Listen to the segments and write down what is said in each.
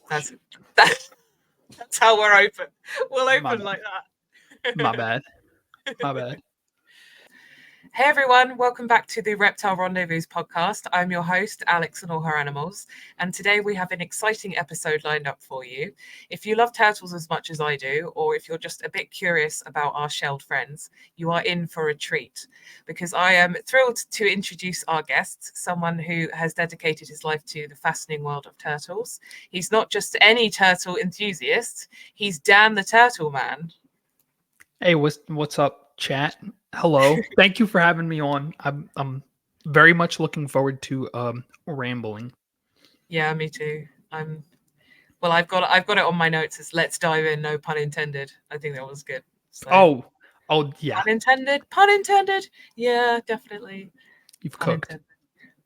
That's that's how we're open. We'll My open bad. like that. My bad. My bad. Hey everyone, welcome back to the Reptile Rendezvous podcast. I'm your host, Alex and all her animals, and today we have an exciting episode lined up for you. If you love turtles as much as I do, or if you're just a bit curious about our shelled friends, you are in for a treat, because I am thrilled to introduce our guest, someone who has dedicated his life to the fascinating world of turtles. He's not just any turtle enthusiast, he's Dan the Turtle Man. Hey, what's up, chat? Hello. Thank you for having me on. I'm very much looking forward to rambling. Yeah, me too. Well, I've got it on my notes as "Let's dive in," no pun intended. I think that was good. So, oh yeah. pun intended. Pun intended. Yeah, definitely. You've Pun cooked. intended.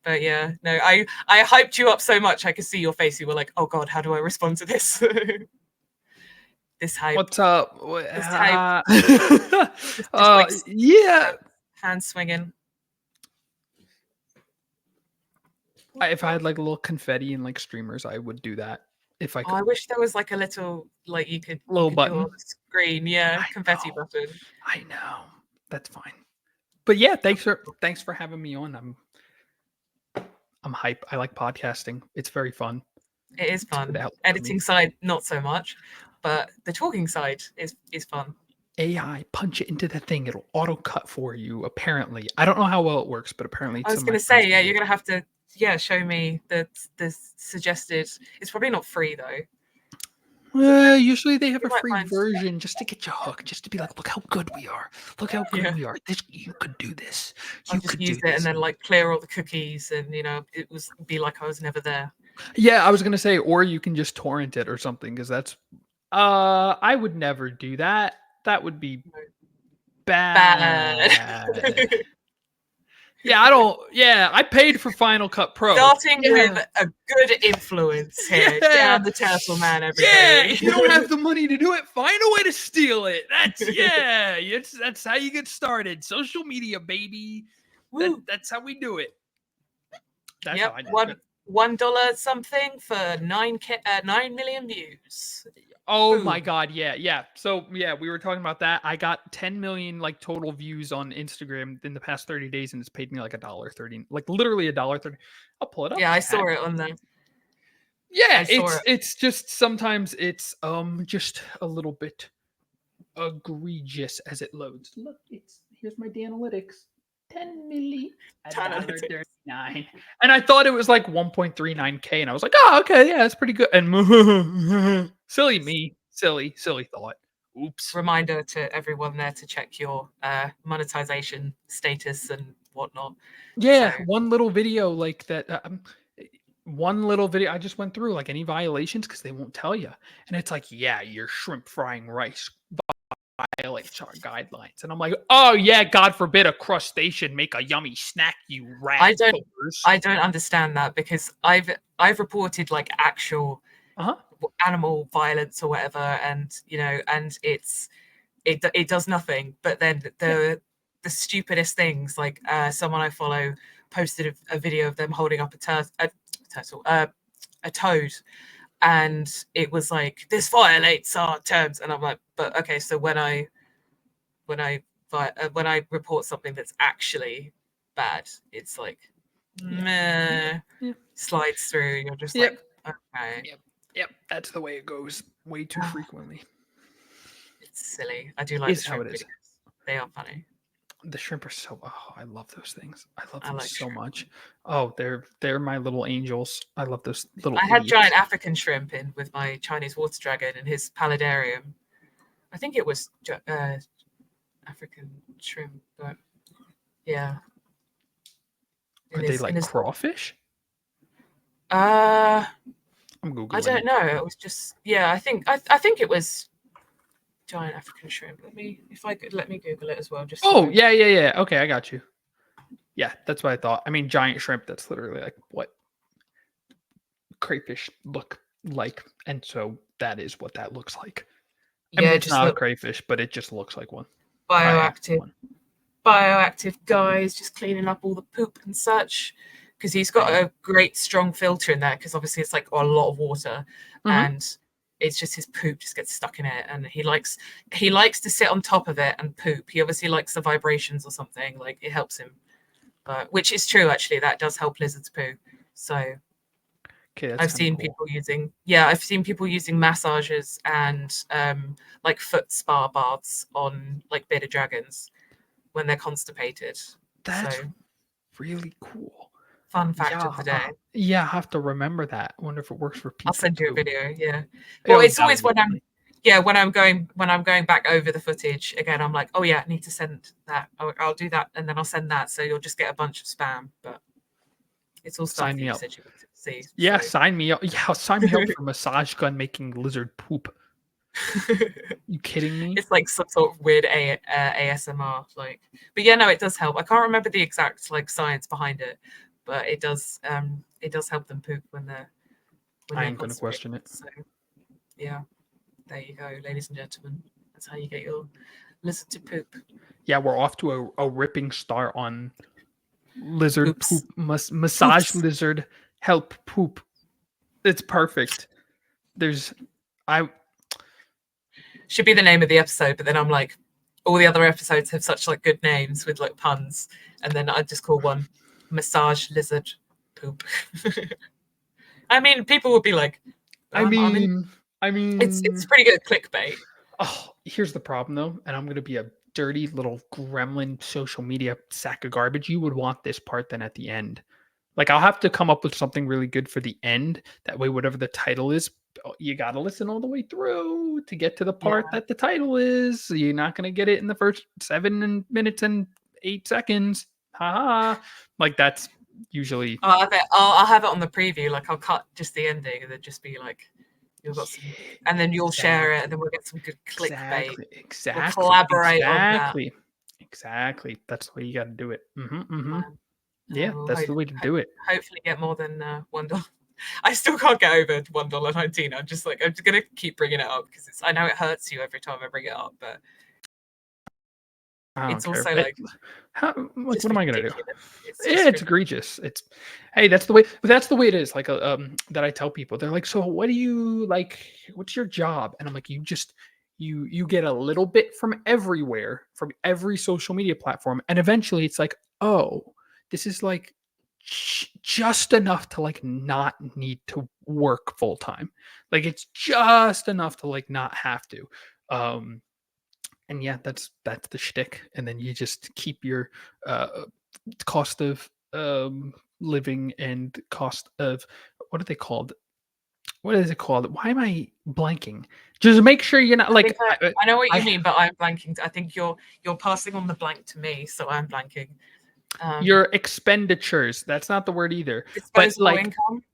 But yeah, no, I hyped you up so much. I could see your face. You were like, "Oh God, how do I respond to this?" This hype. What's up? This hype. Just like Yeah. hand swinging. If I had like a little confetti and like streamers, I would do that. If I Oh, could. I wish there was like a little like you could Little do button. on the screen. Yeah, I confetti know. button. I know. That's fine. But yeah, thanks for having me on. I'm hype. I like podcasting. It's very fun. It is It's a good fun. outlet for me. Editing side, not so much, but the talking side is fun. AI, punch it into the thing. It'll auto cut for you. Apparently, I don't know how well it works, but apparently, I was going to say, yeah, you're going to have to, show me the suggested. It's probably not free though. Usually they have You a might free find. version just to get you hooked, just to be like, look how good we are. Look how good we are. You could do this. I'll just use it and then like clear all the cookies, and it was be like I was never there. Yeah, I was gonna say, or you can just torrent it or something, because that's. I would never do that. That would be bad. Yeah, I don't. Yeah, I paid for Final Cut Pro. Starting with a good influence here. Yeah. Dan the Turtle Man, everybody. Yeah, if you don't have the money to do it, find a way to steal it. That's how you get started. Social media, baby. That's how we do it. That's how I do it. $1 something for 9 million views. Oh my god, yeah. So yeah, we were talking about that. I got 10 million like total views on Instagram in the past 30 days, and it's paid me like $1.30, like literally $1.30. I'll pull it up. Yeah, I saw it on there. Yeah, it's just sometimes it's just a little bit egregious as it loads. Look, here's my Danalytics. 10 milli at $1.39. And I thought it was like 1.39K, and I was like, oh, okay, yeah, that's pretty good. And silly me, silly thought. Oops. Reminder to everyone there to check your monetization status and whatnot. Yeah, so. One little video like that. One little video I just went through, like any violations, because they won't tell you. And it's like, yeah, your shrimp frying rice violates our guidelines. And I'm like, oh yeah, God forbid a crustacean make a yummy snack, you rat. I don't understand that, because I've reported like actual animal violence or whatever, and and it does nothing. But then the stupidest things, like someone I follow posted a video of them holding up a toad, and it was like, this violates our terms, and I'm like, but okay, so when I report something that's actually bad, it's like meh, slides through. You're just like, okay. Yep, that's the way it goes way too frequently. It's silly. I do like the shrimp videos. They are funny. The shrimp are so. Oh, I love those things. I love them so much. Oh, they're my little angels. I love those little. I had giant African shrimp in with my Chinese water dragon in his paludarium. I think it was African shrimp, but yeah. Are they like crawfish? I'm Googling. I don't know. It was just I think it was giant African shrimp. Let me Google it as well. Just yeah. Okay, I got you. Yeah, that's what I thought. I mean, giant shrimp. That's literally like what crayfish look like, and so that is what that looks like. I mean, it's not a crayfish, but it just looks like one. Bioactive guys, just cleaning up all the poop and such. because he's got a great strong filter in there, because obviously it's like a lot of water, and it's just his poop just gets stuck in it, and he likes to sit on top of it and poop. He obviously likes the vibrations or something, like it helps him. But which is true, actually, that does help lizards poo. So I've seen people using massages and like foot spa baths on like bearded dragons when they're constipated. That's really cool. Fun fact of the day. Yeah, I have to remember that. I wonder if it works for people. I'll send you a video. Yeah. Well, it's always when I'm going back over the footage again. I'm like, oh yeah, I need to send that. I'll do that, and then I'll send that. So you'll just get a bunch of spam, but it's all stuff that you said you wanted to see. Yeah, sign me up. Yeah, sign me up for massage gun making lizard poop. You kidding me? It's like some sort of weird ASMR, like. But yeah, no, it does help. I can't remember the exact like science behind it, but it does help them poop when they're. I ain't gonna question it. So, yeah, there you go, ladies and gentlemen. That's how you get your lizard to poop. Yeah, we're off to a ripping start on lizard poop massage. Lizard help poop. It's perfect. Should be the name of the episode, but then I'm like, all the other episodes have such like good names with like puns, and then I just call one massage lizard poop. I mean, people would be like, I mean, it's pretty good clickbait. Oh, here's the problem though, and I'm gonna be a dirty little gremlin social media sack of garbage. You would want this part then at the end. Like I'll have to come up with something really good for the end. That way, whatever the title is, you got to listen all the way through to get to the part that the title is. You're not going to get it in the first 7 minutes and 8 seconds. Ha! Like that's usually. I'll have it on the preview. Like I'll cut just the ending and then just be like, you've got some, and then you'll share it, and then we'll get some good clickbait. Exactly. We'll collaborate on that. Exactly. That's the way you got to do it. Yeah, that's the way to do it. Hopefully, get more than $1. I still can't get over $1.19. I'm just gonna keep bringing it up because I know it hurts you every time I bring it up, but it's also like, what am I gonna do? It's egregious. That's the way it is. Like that I tell people, they're like, so what do you like? What's your job? And I'm like, you get a little bit from everywhere, from every social media platform, and eventually it's like, oh, this is like just enough to like not need to work full time. Like it's just enough to like not have to. And yeah, that's the shtick. And then you just keep your cost of living and cost of what are they called? What is it called? Why am I blanking? Just make sure you're not like. I know what you mean, but I'm blanking. I think you're passing on the blank to me, so I'm blanking. Your expenditures. That's not the word either. Disposable income.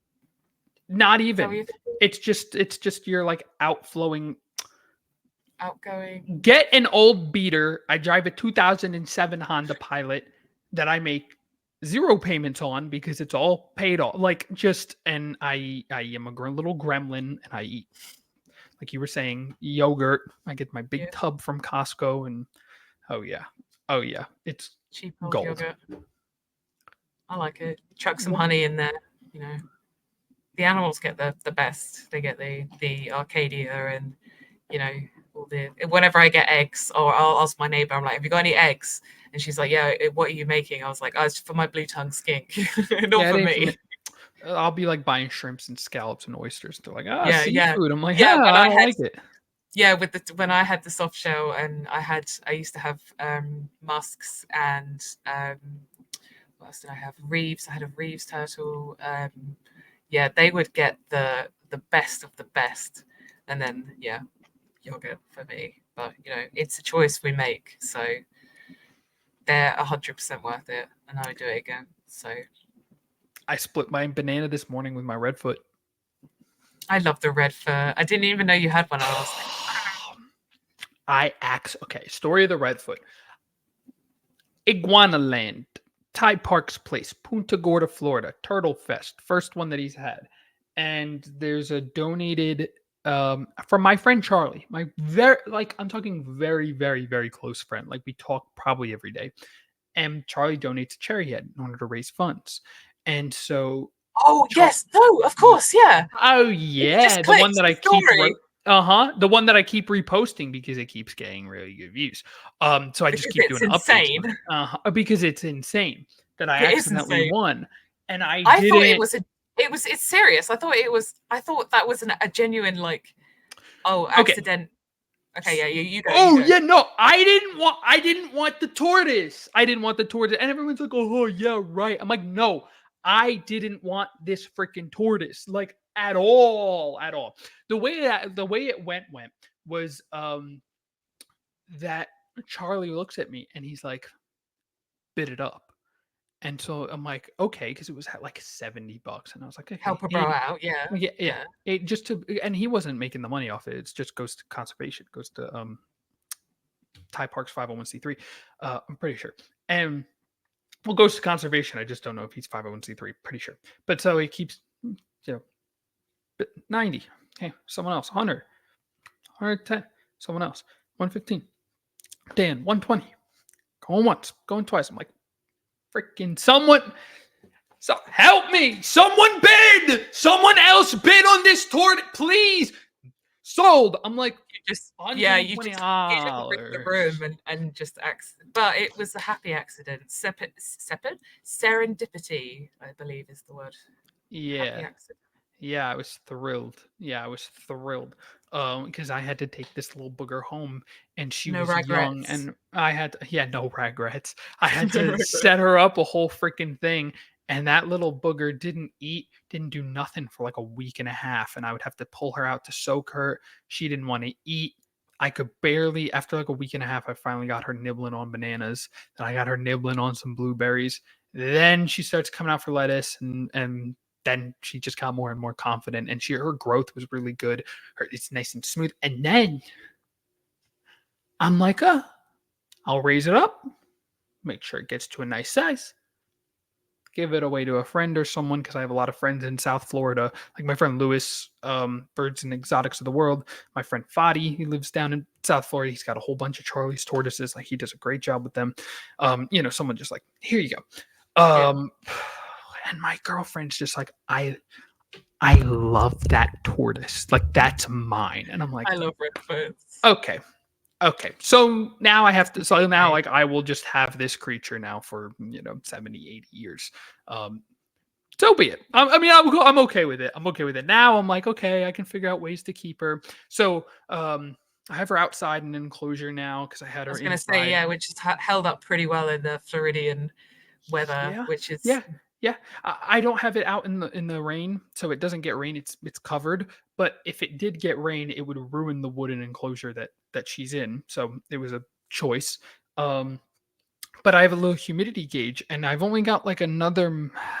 Not even. It's just your like outgoing. Get an old beater. I drive a 2007 Honda Pilot that I make 0 payments on because it's all paid off. And I am a little gremlin, and I eat, like you were saying, yogurt. I get my big tub from Costco, and oh yeah, it's cheap gold. Yogurt. I like it. Chuck some honey in there. You know, the animals get the best. They get the Arcadia, and you know, whenever I get eggs, or I'll ask my neighbor, I'm like, have you got any eggs? And she's like, yeah, what are you making? I was like, oh, it's for my blue tongue skink, not for me. I'll be like buying shrimps and scallops and oysters. They're like, seafood. Yeah. I'm like, I don't like it. Yeah, when I had the soft shell, and I used to have musks and what else did I have? Reeves. I had a Reeves turtle. They would get the best of the best, and then yogurt for me. But you know, it's a choice we make, so they're 100% worth it, and I would do it again. So I split my banana this morning with my redfoot. I love the red fur. I didn't even know you had one. Okay, story of the redfoot. Iguana Land, Ty Park's place, Punta Gorda, Florida, Turtle Fest, first one that he's had. And there's a donated from my friend Charlie, I'm talking very, very, very close friend. Like we talk probably every day. And Charlie donates a cherry head in order to raise funds. And so yes, no, of course, yeah. Oh yeah, the one that I keep the one that I keep reposting because it keeps getting really good views. So I just because keep it's doing updates insane. on it. Because it's insane that I It is accidentally insane. won, and I thought didn't. it's serious. I thought that was a genuine like, Okay. accident. Okay, yeah, you go. Oh yeah, no, I didn't want the tortoise. I didn't want the tortoise, and everyone's like, oh yeah, right. I'm like, no, I didn't want this freaking tortoise, like at all. The way it went was that Charlie looks at me and he's like, bid it up. And so I'm like, okay, because it was at like $70, and I was like, okay, Help a bro out, yeah. yeah. It just to, and he wasn't making the money off it. It just goes to conservation, goes to Thai Parks 501c3. I'm pretty sure, and well, goes to conservation. I just don't know if he's 501c3. Pretty sure, but so he keeps, but 90. Okay, someone else 100, 110, someone else 115. Dan 120. Going once, going twice. I'm like, freaking someone. So help me! Someone bid! Someone else bid on this tortoise, please! Sold. I'm like, you just $120. the room and just but it was a happy accident. Serendipity, I believe is the word. Yeah. Yeah, I was thrilled. Because I had to take this little booger home, and she was young, and I had no regrets. I had to set her up a whole freaking thing, and that little booger didn't do nothing for like a week and a half, and I would have to pull her out to soak her. She didn't want to eat. I could barely, after like a week and a half, I finally got her nibbling on bananas, and I got her nibbling on some blueberries. Then she starts coming out for lettuce, and then she just got more and more confident, and her growth was really good. It's nice and smooth. And then I'm like, I'll raise it up, make sure it gets to a nice size, give it away to a friend or someone, because I have a lot of friends in South Florida, like my friend Lewis, Birds and Exotics of the World. My friend Fadi, he lives down in South Florida. He's got a whole bunch of Charlie's tortoises. Like, he does a great job with them. Someone just like, here you go. And my girlfriend's just like, I love that tortoise. Like, that's mine. And I'm like, I love redbirds. Okay. So now I have to, like, I will just have this creature now for, 70, 80 years. So be it. I'm okay with it. Now I'm like, okay, I can figure out ways to keep her. So, I have her outside in an enclosure now because I had her inside. I was going to say, which is held up pretty well in the Floridian weather, which is I don't have it out in the rain, so it doesn't get rain. It's covered, but if it did get rain, it would ruin the wooden enclosure that she's in. So it was a choice. But I have a little humidity gauge, and I've only got like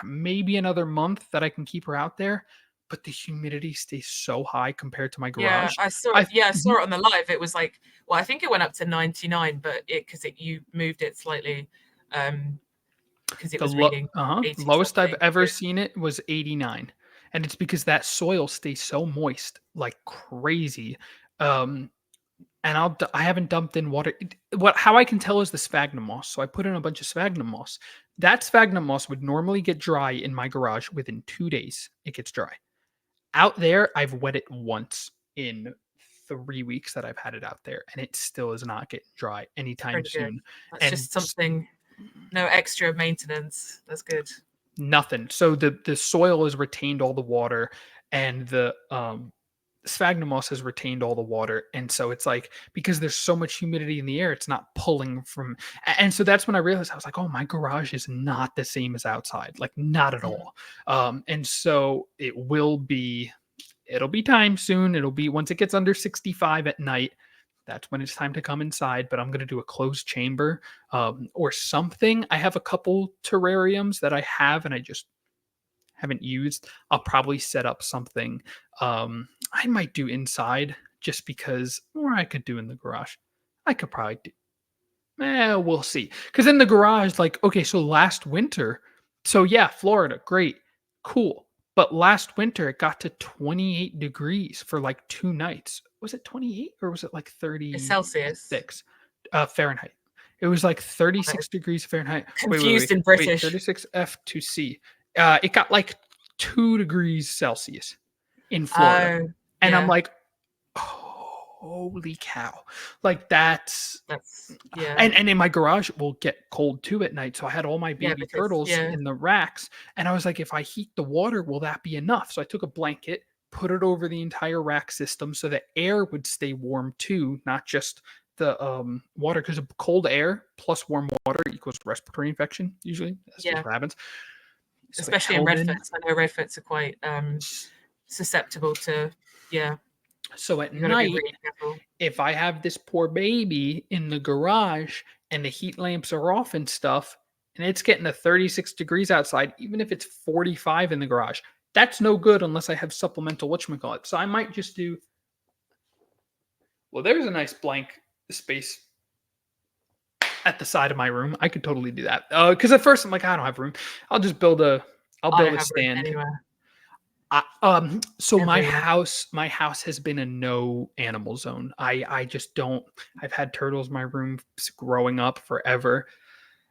maybe another month that I can keep her out there. But the humidity stays so high compared to my garage. I saw it on the live. It was like, well, I think it went up to 99, but you moved it slightly. Because it was reading lowest I've ever seen it was 89, and it's because that soil stays so moist like crazy. And I haven't dumped in water. How I can tell is the sphagnum moss. So I put in a bunch of sphagnum moss. That sphagnum moss would normally get dry in my garage within 2 days. It gets dry. Out there, I've wet it once in 3 weeks that I've had it out there, and it still is not getting dry anytime soon. That's just something. No extra maintenance. That's good. Nothing. So the soil has retained all the water, and the sphagnum moss has retained all the water, and so it's like, because there's so much humidity in the air, it's not pulling from. And so that's when I realized, I was like, oh, my garage is not the same as outside, like not at all. And so it'll be time soon. It'll be once it gets under 65 at night. That's when it's time to come inside, but I'm going to do a closed chamber or something. I have a couple terrariums that I have and I just haven't used. I'll probably set up something. I might do inside just because, or I could do in the garage. I could probably do. We'll see. Because in the garage, like, okay, so last winter, Florida, great, cool. But last winter, it got to 28 degrees for like 2 nights. Was it 28 or was it like 30 Celsius? Fahrenheit. It was like 36 degrees Fahrenheit. Confused in British. 36 F to C. It got like 2 degrees Celsius in Florida. Oh, And I'm yeah. like, holy cow. Like That's yeah. and in my garage it will get cold too at night. So I had all my Yeah, baby because turtles yeah. in the racks. And I was like, if I heat the water, will that be enough? So I took a blanket, put it over the entire rack system so the air would stay warm too, not just the water, because cold air plus warm water equals respiratory infection. Usually that's just Yeah. what happens. So it Especially in held in. redfoots. I know redfoots are quite susceptible to yeah. So at You gotta be night, really careful. if I have this poor baby in the garage and the heat lamps are off and stuff, and it's getting to 36 degrees outside, even if it's 45 in the garage, that's no good unless I have supplemental whatchamacallit. So I might just do, well, there's a nice blank space at the side of my room. I could totally do that. Because at first I'm like, I don't have room. I'll just build a I don't have room stand. anywhere. So my Everywhere. house has been a no animal zone. I just don't. I've had turtles in my room growing up forever,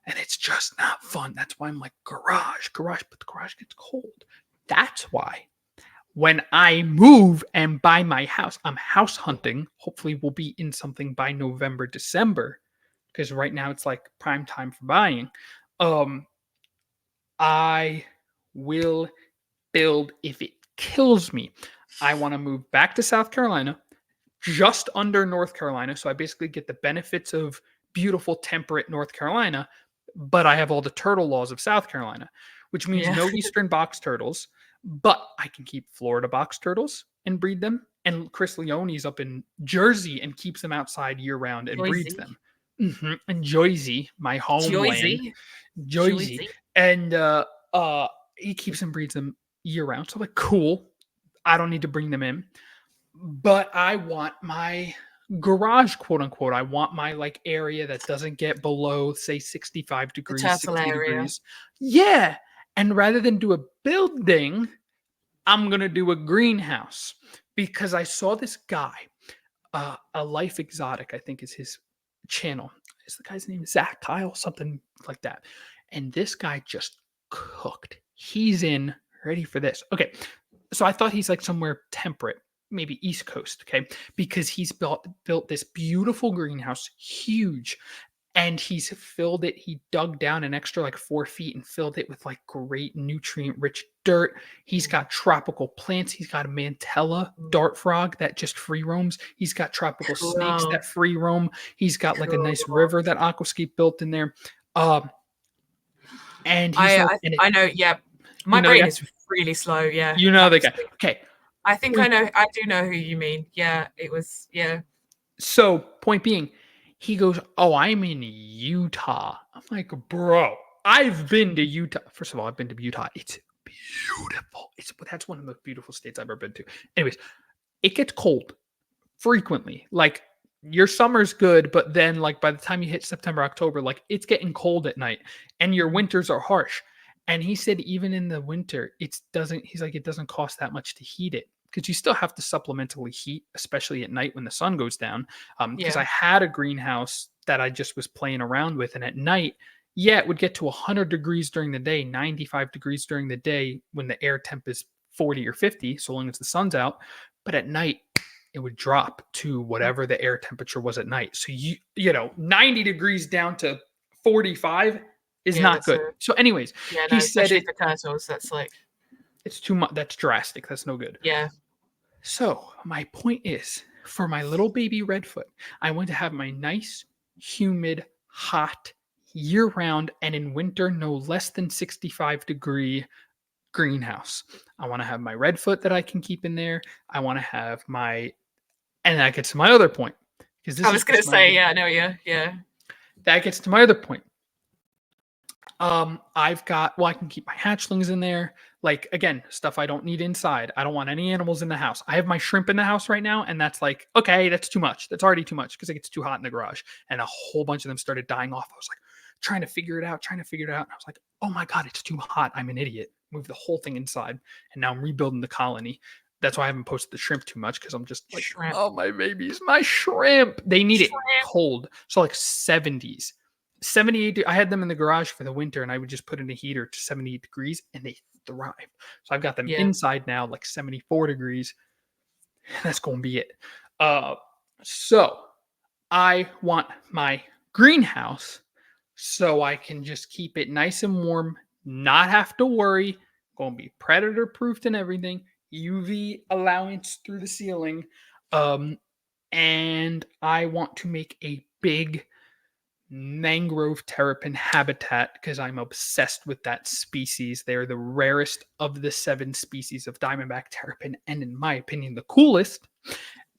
and it's just not fun. That's why I'm like garage, but the garage gets cold. That's why when I move and buy my house, I'm house hunting. Hopefully, we'll be in something by November, December, because right now it's like prime time for buying. I will build if it kills me. I want to move back to South Carolina, just under North Carolina. So I basically get the benefits of beautiful, temperate North Carolina, but I have all the turtle laws of South Carolina, which means Yeah. no eastern box turtles, but I can keep Florida box turtles and breed them. And Chris Leone's up in Jersey and keeps them outside year round and breeds Joyzy. them. And Jersey, my homeland, Jersey, and he keeps and breeds them year round. So I'm like, cool. I don't need to bring them in. But I want my garage, quote unquote. I want my like area that doesn't get below, say, 65 The degrees, turtle 60 area. degrees. Yeah. And rather than do a building, I'm going to do a greenhouse because I saw this guy, a Life Exotic, I think is his channel. Is the guy's name Zach Kyle, something like that. And this guy just cooked. He's in, ready for this. Okay. So I thought he's like somewhere temperate, maybe East Coast, okay? Because he's built this beautiful greenhouse, huge, and he's filled it. He dug down an extra like 4 feet and filled it with like great nutrient-rich dirt. He's got tropical plants. He's got a mantella dart frog that just free roams. He's got tropical snakes that free roam. He's got like a nice river that Aquascape built in there. And he's I know, yeah. My brain is really slow, yeah. You know the guy. Okay. I think I do know who you mean. Yeah, it was, yeah. So, point being, he goes, "Oh, I'm in Utah." I'm like, "Bro, I've been to Utah." First of all, I've been to Utah. It's beautiful. That's one of the most beautiful states I've ever been to. Anyways, it gets cold frequently. Like your summer's good, but then like by the time you hit September, October, like it's getting cold at night, and your winters are harsh. And he said even in the winter, it doesn't cost that much to heat it because you still have to supplementally heat, especially at night when the sun goes down. Because I had a greenhouse that I just was playing around with, and at night, it would get to 100 degrees during the day, 95 degrees during the day when the air temp is 40 or 50, so long as the sun's out. But at night, it would drop to whatever the air temperature was at night. So 90 degrees down to 45 is not good. So anyways, he said especially for turtles, that's like it's too much. That's drastic. That's no good. Yeah. So my point is, for my little baby Redfoot, I want to have my nice, humid, hot, year-round, and in winter no less than 65-degree greenhouse. I want to have my Redfoot that I can keep in there. I want to have my, and that gets to my other point. Because I was going to say, yeah. That gets to my other point. I can keep my hatchlings in there. Like, again, stuff I don't need inside. I don't want any animals in the house. I have my shrimp in the house right now, and that's like, okay, that's too much. That's already too much because it gets too hot in the garage. And a whole bunch of them started dying off. I was like, trying to figure it out. And I was like, oh my God, it's too hot. I'm an idiot. Move the whole thing inside. And now I'm rebuilding the colony. That's why I haven't posted the shrimp too much because I'm just like, oh, my babies, my shrimp. They need it cold. So like 70s. 78. I had them in the garage for the winter, and I would just put in a heater to 78 degrees, and they thrive. So I've got them inside now, like 74 degrees. That's going to be it. So I want my greenhouse so I can just keep it nice and warm, not have to worry. Going to be predator proofed and everything. UV allowance through the ceiling. And I want to make a big mangrove terrapin habitat because I'm obsessed with that species. They are the rarest of the 7 species of diamondback terrapin, and in my opinion, the coolest.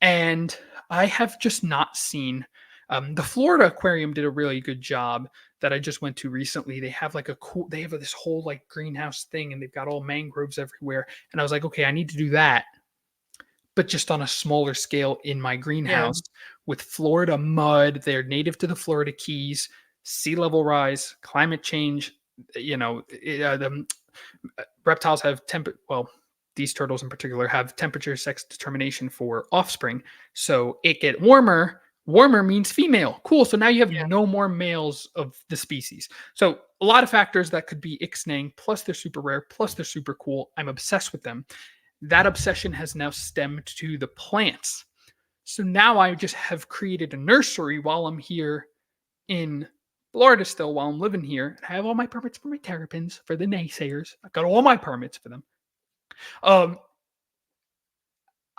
And I have just not seen. The Florida Aquarium did a really good job that I just went to recently. They have they have this whole like greenhouse thing, and they've got all mangroves everywhere. And I was like, okay, I need to do that, but just on a smaller scale in my greenhouse with Florida mud. They're native to the Florida Keys, sea level rise, climate change. The reptiles have these turtles in particular have temperature sex determination for offspring. So it get warmer. Warmer means female. Cool. So now you have no more males of the species. So a lot of factors that could be ixnaying, plus they're super rare, plus they're super cool. I'm obsessed with them. That obsession has now stemmed to the plants. So now I just have created a nursery while I'm here in Florida still, while I'm living here. I have all my permits for my terrapins, for the naysayers. I've got all my permits for them.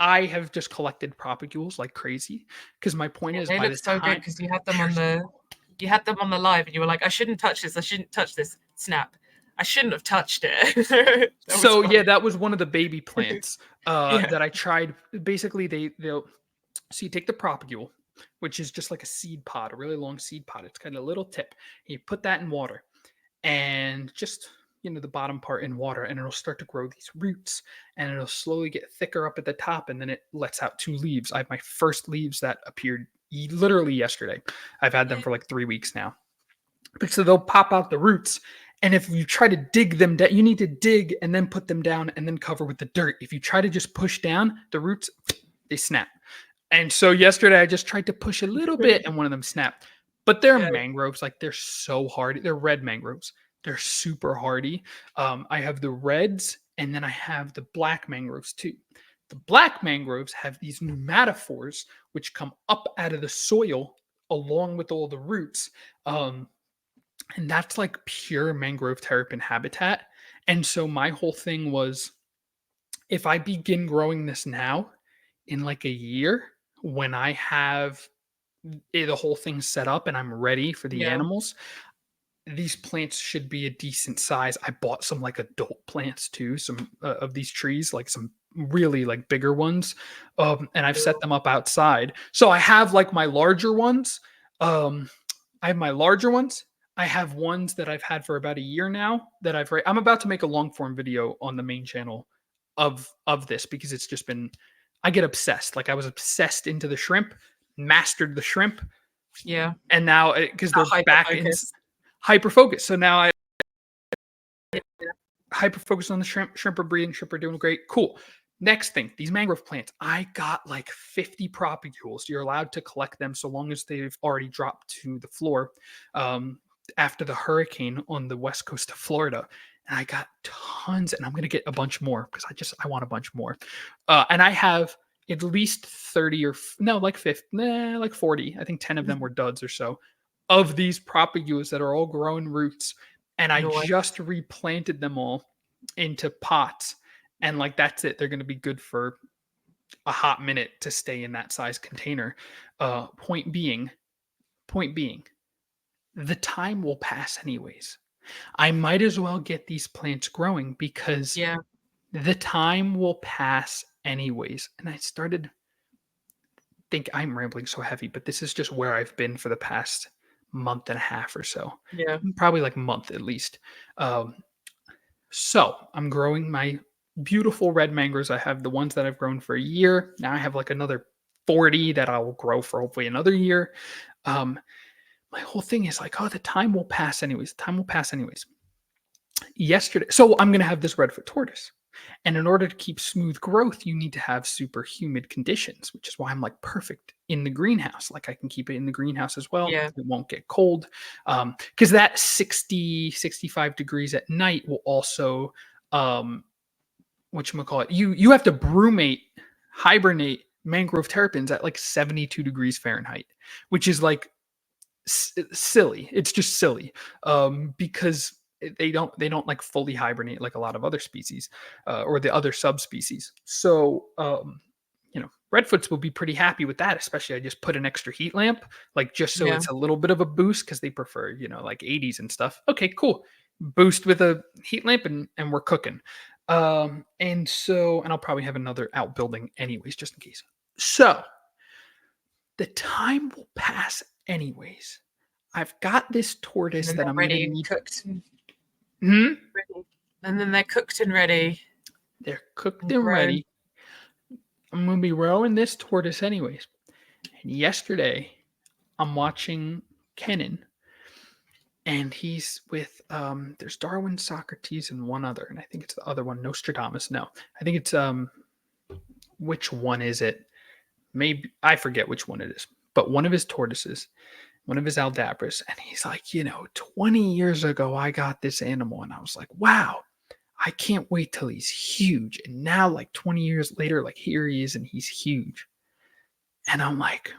I have just collected propagules like crazy because my point is, they look so good because you had them on the live, and you were like, I shouldn't touch this. I shouldn't touch this. Snap. I shouldn't have touched it. So that was one of the baby plants that I tried. Basically, they'll so you take the propagule, which is just like a seed pod, a really long seed pod. It's kind of a little tip. And you put that in water, and just the bottom part in water, and it'll start to grow these roots, and it'll slowly get thicker up at the top, and then it lets out 2 leaves. I have my first leaves that appeared literally yesterday. I've had them for like 3 weeks now. So they'll pop out the roots. And if you try to dig them down, you need to dig and then put them down and then cover with the dirt. If you try to just push down, the roots, they snap. And so yesterday I just tried to push a little bit and one of them snapped. But they're mangroves, like they're so hardy. They're red mangroves. They're super hardy. I have the reds, and then I have the black mangroves too. The black mangroves have these pneumatophores which come up out of the soil along with all the roots. And that's like pure mangrove terrapin habitat. And so my whole thing was, if I begin growing this now, in like a year, when I have the whole thing set up and I'm ready for the animals, these plants should be a decent size. I bought some like adult plants too, some of these trees, like some really like bigger ones. And I've set them up outside. So I have like my larger ones. I have my larger ones. I have ones that I've had for about a year now that I'm about to make a long form video on the main channel of this, because it's just been, I get obsessed. Like I was obsessed into the shrimp, mastered the shrimp. Yeah. And now because they're back in hyper focus. So now I hyper focus on the shrimp. Shrimp are breeding, shrimp are doing great. Cool. Next thing, these mangrove plants. I got like 50 propagules. You're allowed to collect them so long as they've already dropped to the floor after the hurricane on the west coast of Florida. And I got tons, and I'm going to get a bunch more because I want a bunch more. And I have at least 30 like 50, like 40. I think 10 of them were duds or so of these propagules that are all growing roots. And I just replanted them all into pots. And like, that's it. They're going to be good for a hot minute to stay in that size container. Point being, the time will pass anyways. I might as well get these plants growing because the time will pass anyways. And I started I'm rambling so heavy, but this is just where I've been for the past month and a half or so. Yeah. Probably like a month at least. So I'm growing my beautiful red mangroves. I have the ones that I've grown for a year. Now I have like another 40 that I will grow for hopefully another year. My whole thing is like, the time will pass anyways. Yesterday, so I'm going to have this redfoot tortoise. And in order to keep smooth growth, you need to have super humid conditions, which is why I'm like perfect in the greenhouse. Like I can keep it in the greenhouse as well. Yeah. It won't get cold. Because that 60, 65 degrees at night will also, whatchamacallit, you have to hibernate mangrove terrapins at like 72 degrees Fahrenheit, which is like silly. It's just silly because they don't like fully hibernate like a lot of other species or the other subspecies. So redfoots will be pretty happy with that. Especially I just put an extra heat lamp, like just so Yeah. it's a little bit of a boost because they prefer like 80s and stuff. Okay, cool. Boost with a heat lamp and we're cooking. And I'll probably have another outbuilding anyways, just in case. So the time will pass anyways. I've got this tortoise that I'm going to ready and need. cooked. Hmm? Ready. And then they're cooked and ready. They're cooked and ready. I'm going to be rowing this tortoise anyways. And yesterday, I'm watching Kenan, and he's with there's Darwin, Socrates, and one other, and I think it's the other one, Nostradamus. No, I think it's which one is it? Maybe I forget which one it is, but one of his tortoises, one of his aldabras, and he's like, 20 years ago I got this animal, and I was like, wow, I can't wait till he's huge. And now, like 20 years later, like here he is, and he's huge. And I'm like,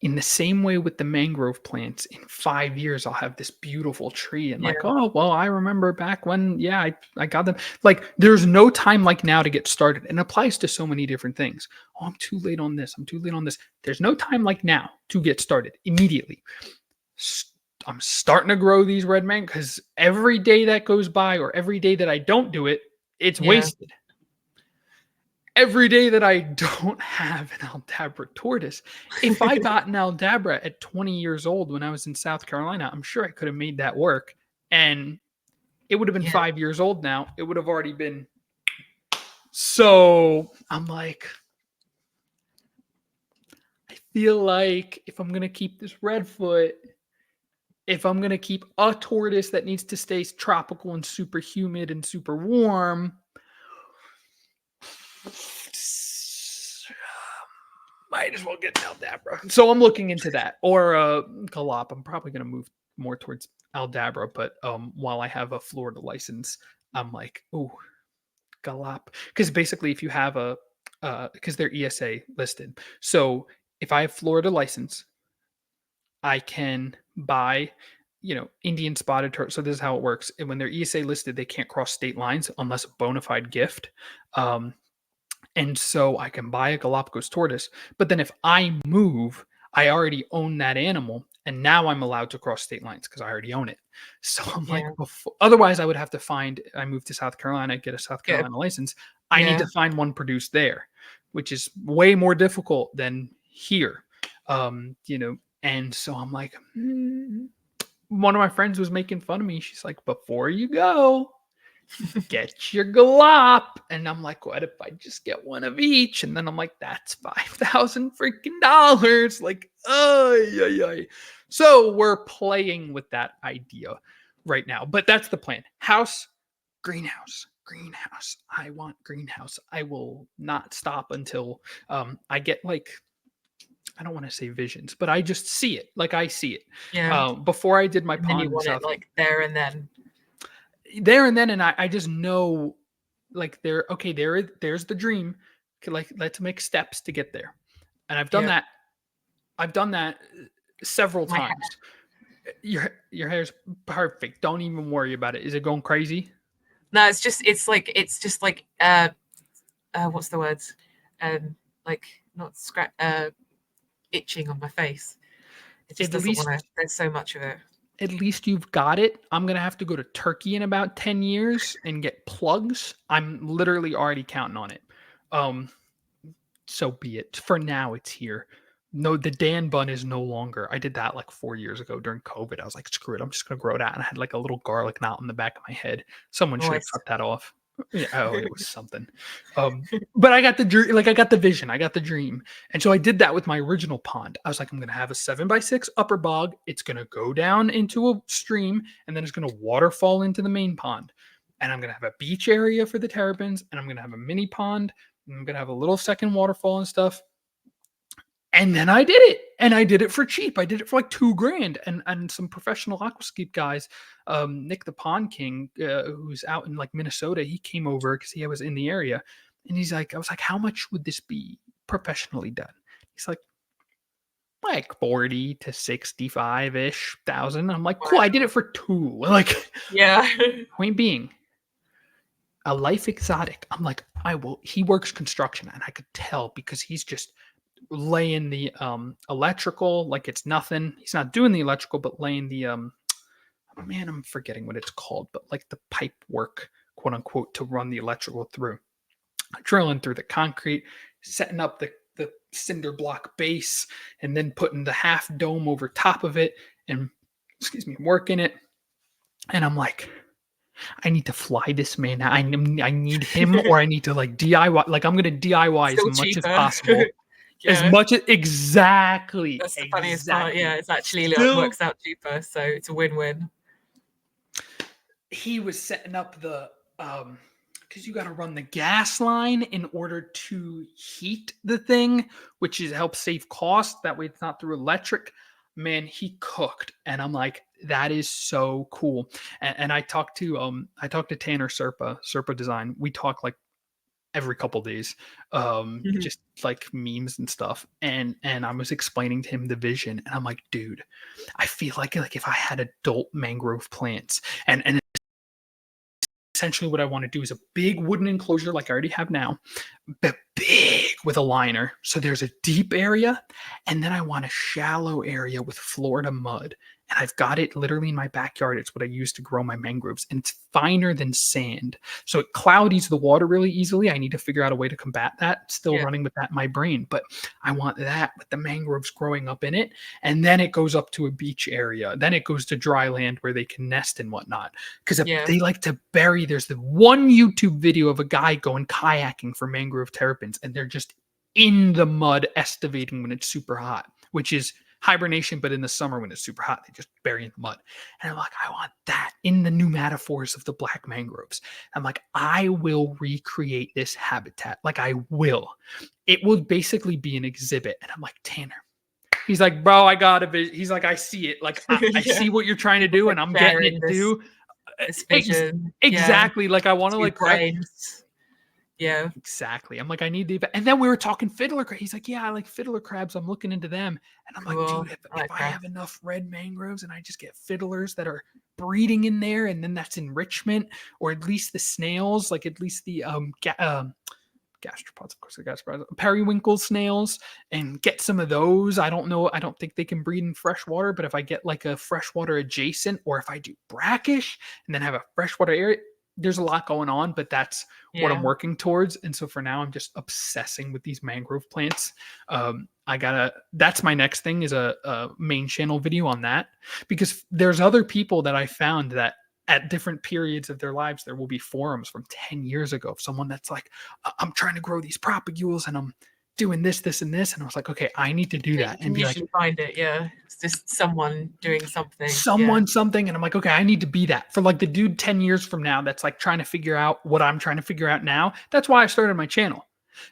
in the same way with the mangrove plants, in 5 years, I'll have this beautiful tree. And like, oh, well, I remember back when, I got them. Like, there's no time like now to get started. And it applies to so many different things. Oh, I'm too late on this. I'm too late on this. There's no time like now to get started immediately. I'm starting to grow these red mangoes because every day that goes by or every day that I don't do it, it's wasted. Every day that I don't have an Aldabra tortoise, if I got an Aldabra at 20 years old when I was in South Carolina, I'm sure I could have made that work. And it would have been 5 years old now. It would have already been. So I'm like, I feel like if I'm going to keep this redfoot, if I'm going to keep a tortoise that needs to stay tropical and super humid and super warm, might as well get an Aldabra. So I'm looking into that. Or Galop. I'm probably going to move more towards Aldabra. But while I have a Florida license, I'm like, oh, Galop. Because basically, if you have because they're ESA listed. So if I have Florida license, I can buy, Indian spotted turtle. So this is how it works. And when they're ESA listed, they can't cross state lines unless a bona fide gift. And so I can buy a Galapagos tortoise, but then if I move, I already own that animal, and now I'm allowed to cross state lines because I already own it. So I'm like, otherwise I would have to I moved to South Carolina, get a South Carolina license. I need to find one produced there, which is way more difficult than here. And so I'm like, one of my friends was making fun of me. She's like, before you go, get your galop. And I'm like, what if I just get one of each? And then I'm like, that's $5,000 freaking dollars. Like, so we're playing with that idea right now, but that's the plan. House, greenhouse. I want greenhouse. I will not stop until I get I don't want to say visions, but I just see it. Like I see it. Yeah. Before I did my and pond, then you want it like there and then. And I just know, like there's the dream. Like let's make steps to get there, and I've done that. I've done that several times. Your hair's perfect. Don't even worry about it. Is it going crazy? No, it's just like what's the words? Like not scratch itching on my face. It just doesn't want to. There's so much of it. At least you've got it. I'm going to have to go to Turkey in about 10 years and get plugs. I'm literally already counting on it. So be it. For now, it's here. No, the Dan bun is no longer. I did that like 4 years ago during COVID. I was like, screw it. I'm just going to grow it out. And I had like a little garlic knot on the back of my head. Someone should have cut that off. Yeah, it was something. But I got the dream, like I got the vision, I got the dream. And so I did that with my original pond. I was like, I'm going to have a 7x6 upper bog. It's going to go down into a stream and then it's going to waterfall into the main pond. and I'm going to have a beach area for the terrapins, and I'm going to have a mini pond, and I'm going to have a little second waterfall and stuff. And then I did it, and I did it for cheap. I did it for like $2,000, and some professional aquascape guys, Nick the Pond King, who's out in like Minnesota, he came over because he was in the area, and he's like, I was like, how much would this be professionally done? He's like 40 to 65 ish thousand. I'm like, cool. I did it for two. Like, yeah. Point being, a life exotic. I'm like, I will. He works construction, and I could tell because he's just laying the electrical like it's nothing. He's not doing the electrical, but laying the man, I'm forgetting what it's called, but like the pipe work, quote unquote, to run the electrical through, drilling through the concrete, setting up the cinder block base, and then putting the half dome over top of it, and working it. And I'm like, I need to fly this man. I need him, or I need to like DIY. Like, I'm gonna DIY Still as much cheaper. as possible. Yeah. As much as exactly. That's the funniest part. Yeah, it's actually works out cheaper, so it's a win-win. He was setting up the because you got to run the gas line in order to heat the thing, which helps save cost. That way, it's not through electric. Man, he cooked, and I'm like, that is so cool. And I talked to Tanner Serpa Design. We talk like every couple days, just like memes and stuff. And I was explaining to him the vision, and I'm like, dude, I feel like if I had adult mangrove plants, and essentially what I want to do is a big wooden enclosure like I already have now, but big with a liner. So there's a deep area, and then I want a shallow area with Florida mud. And I've got it literally in my backyard. It's what I use to grow my mangroves, and it's finer than sand. So it cloudies the water really easily. I need to figure out a way to combat that. Still running with that in my brain, but I want that with the mangroves growing up in it. And then it goes up to a beach area. Then it goes to dry land where they can nest and whatnot. Because they like to bury. There's the one YouTube video of a guy going kayaking for mangrove terrapins, and they're just in the mud estivating when it's super hot, which is hibernation, but in the summer when it's super hot, they just bury in the mud. And I'm like, I want that in the pneumatophores of the black mangroves. I'm like, I will recreate this habitat. Like, I will. It will basically be an exhibit. And I'm like, Tanner. He's like, bro, I got a vision. He's like, I see it. Like, I see what you're trying to do, and I'm getting it too. Exactly. Like, I want to like brains. Yeah, exactly. I'm like, I need the, and then we were talking fiddler crabs. He's like, yeah, I like fiddler crabs. I'm looking into them. And I'm like, dude, if I have enough red mangroves and I just get fiddlers that are breeding in there, and then that's enrichment, or at least the snails, like at least the gastropods, of course, the gastropods, periwinkle snails, and get some of those. I don't know. I don't think they can breed in freshwater, but if I get like a freshwater adjacent, or if I do brackish and then have a freshwater area, there's a lot going on, but that's what I'm working towards. And so for now, I'm just obsessing with these mangrove plants. That's my next thing, is a main channel video on that, because there's other people that I found that at different periods of their lives, there will be forums from 10 years ago of someone that's like, I'm trying to grow these propagules and I'm doing this, this, and this. And I was like, okay, I need to do that. And you usually find it. Yeah. It's just someone doing something. Something. And I'm like, okay, I need to be that for like the dude 10 years from now that's like trying to figure out what I'm trying to figure out now. That's why I started my channel,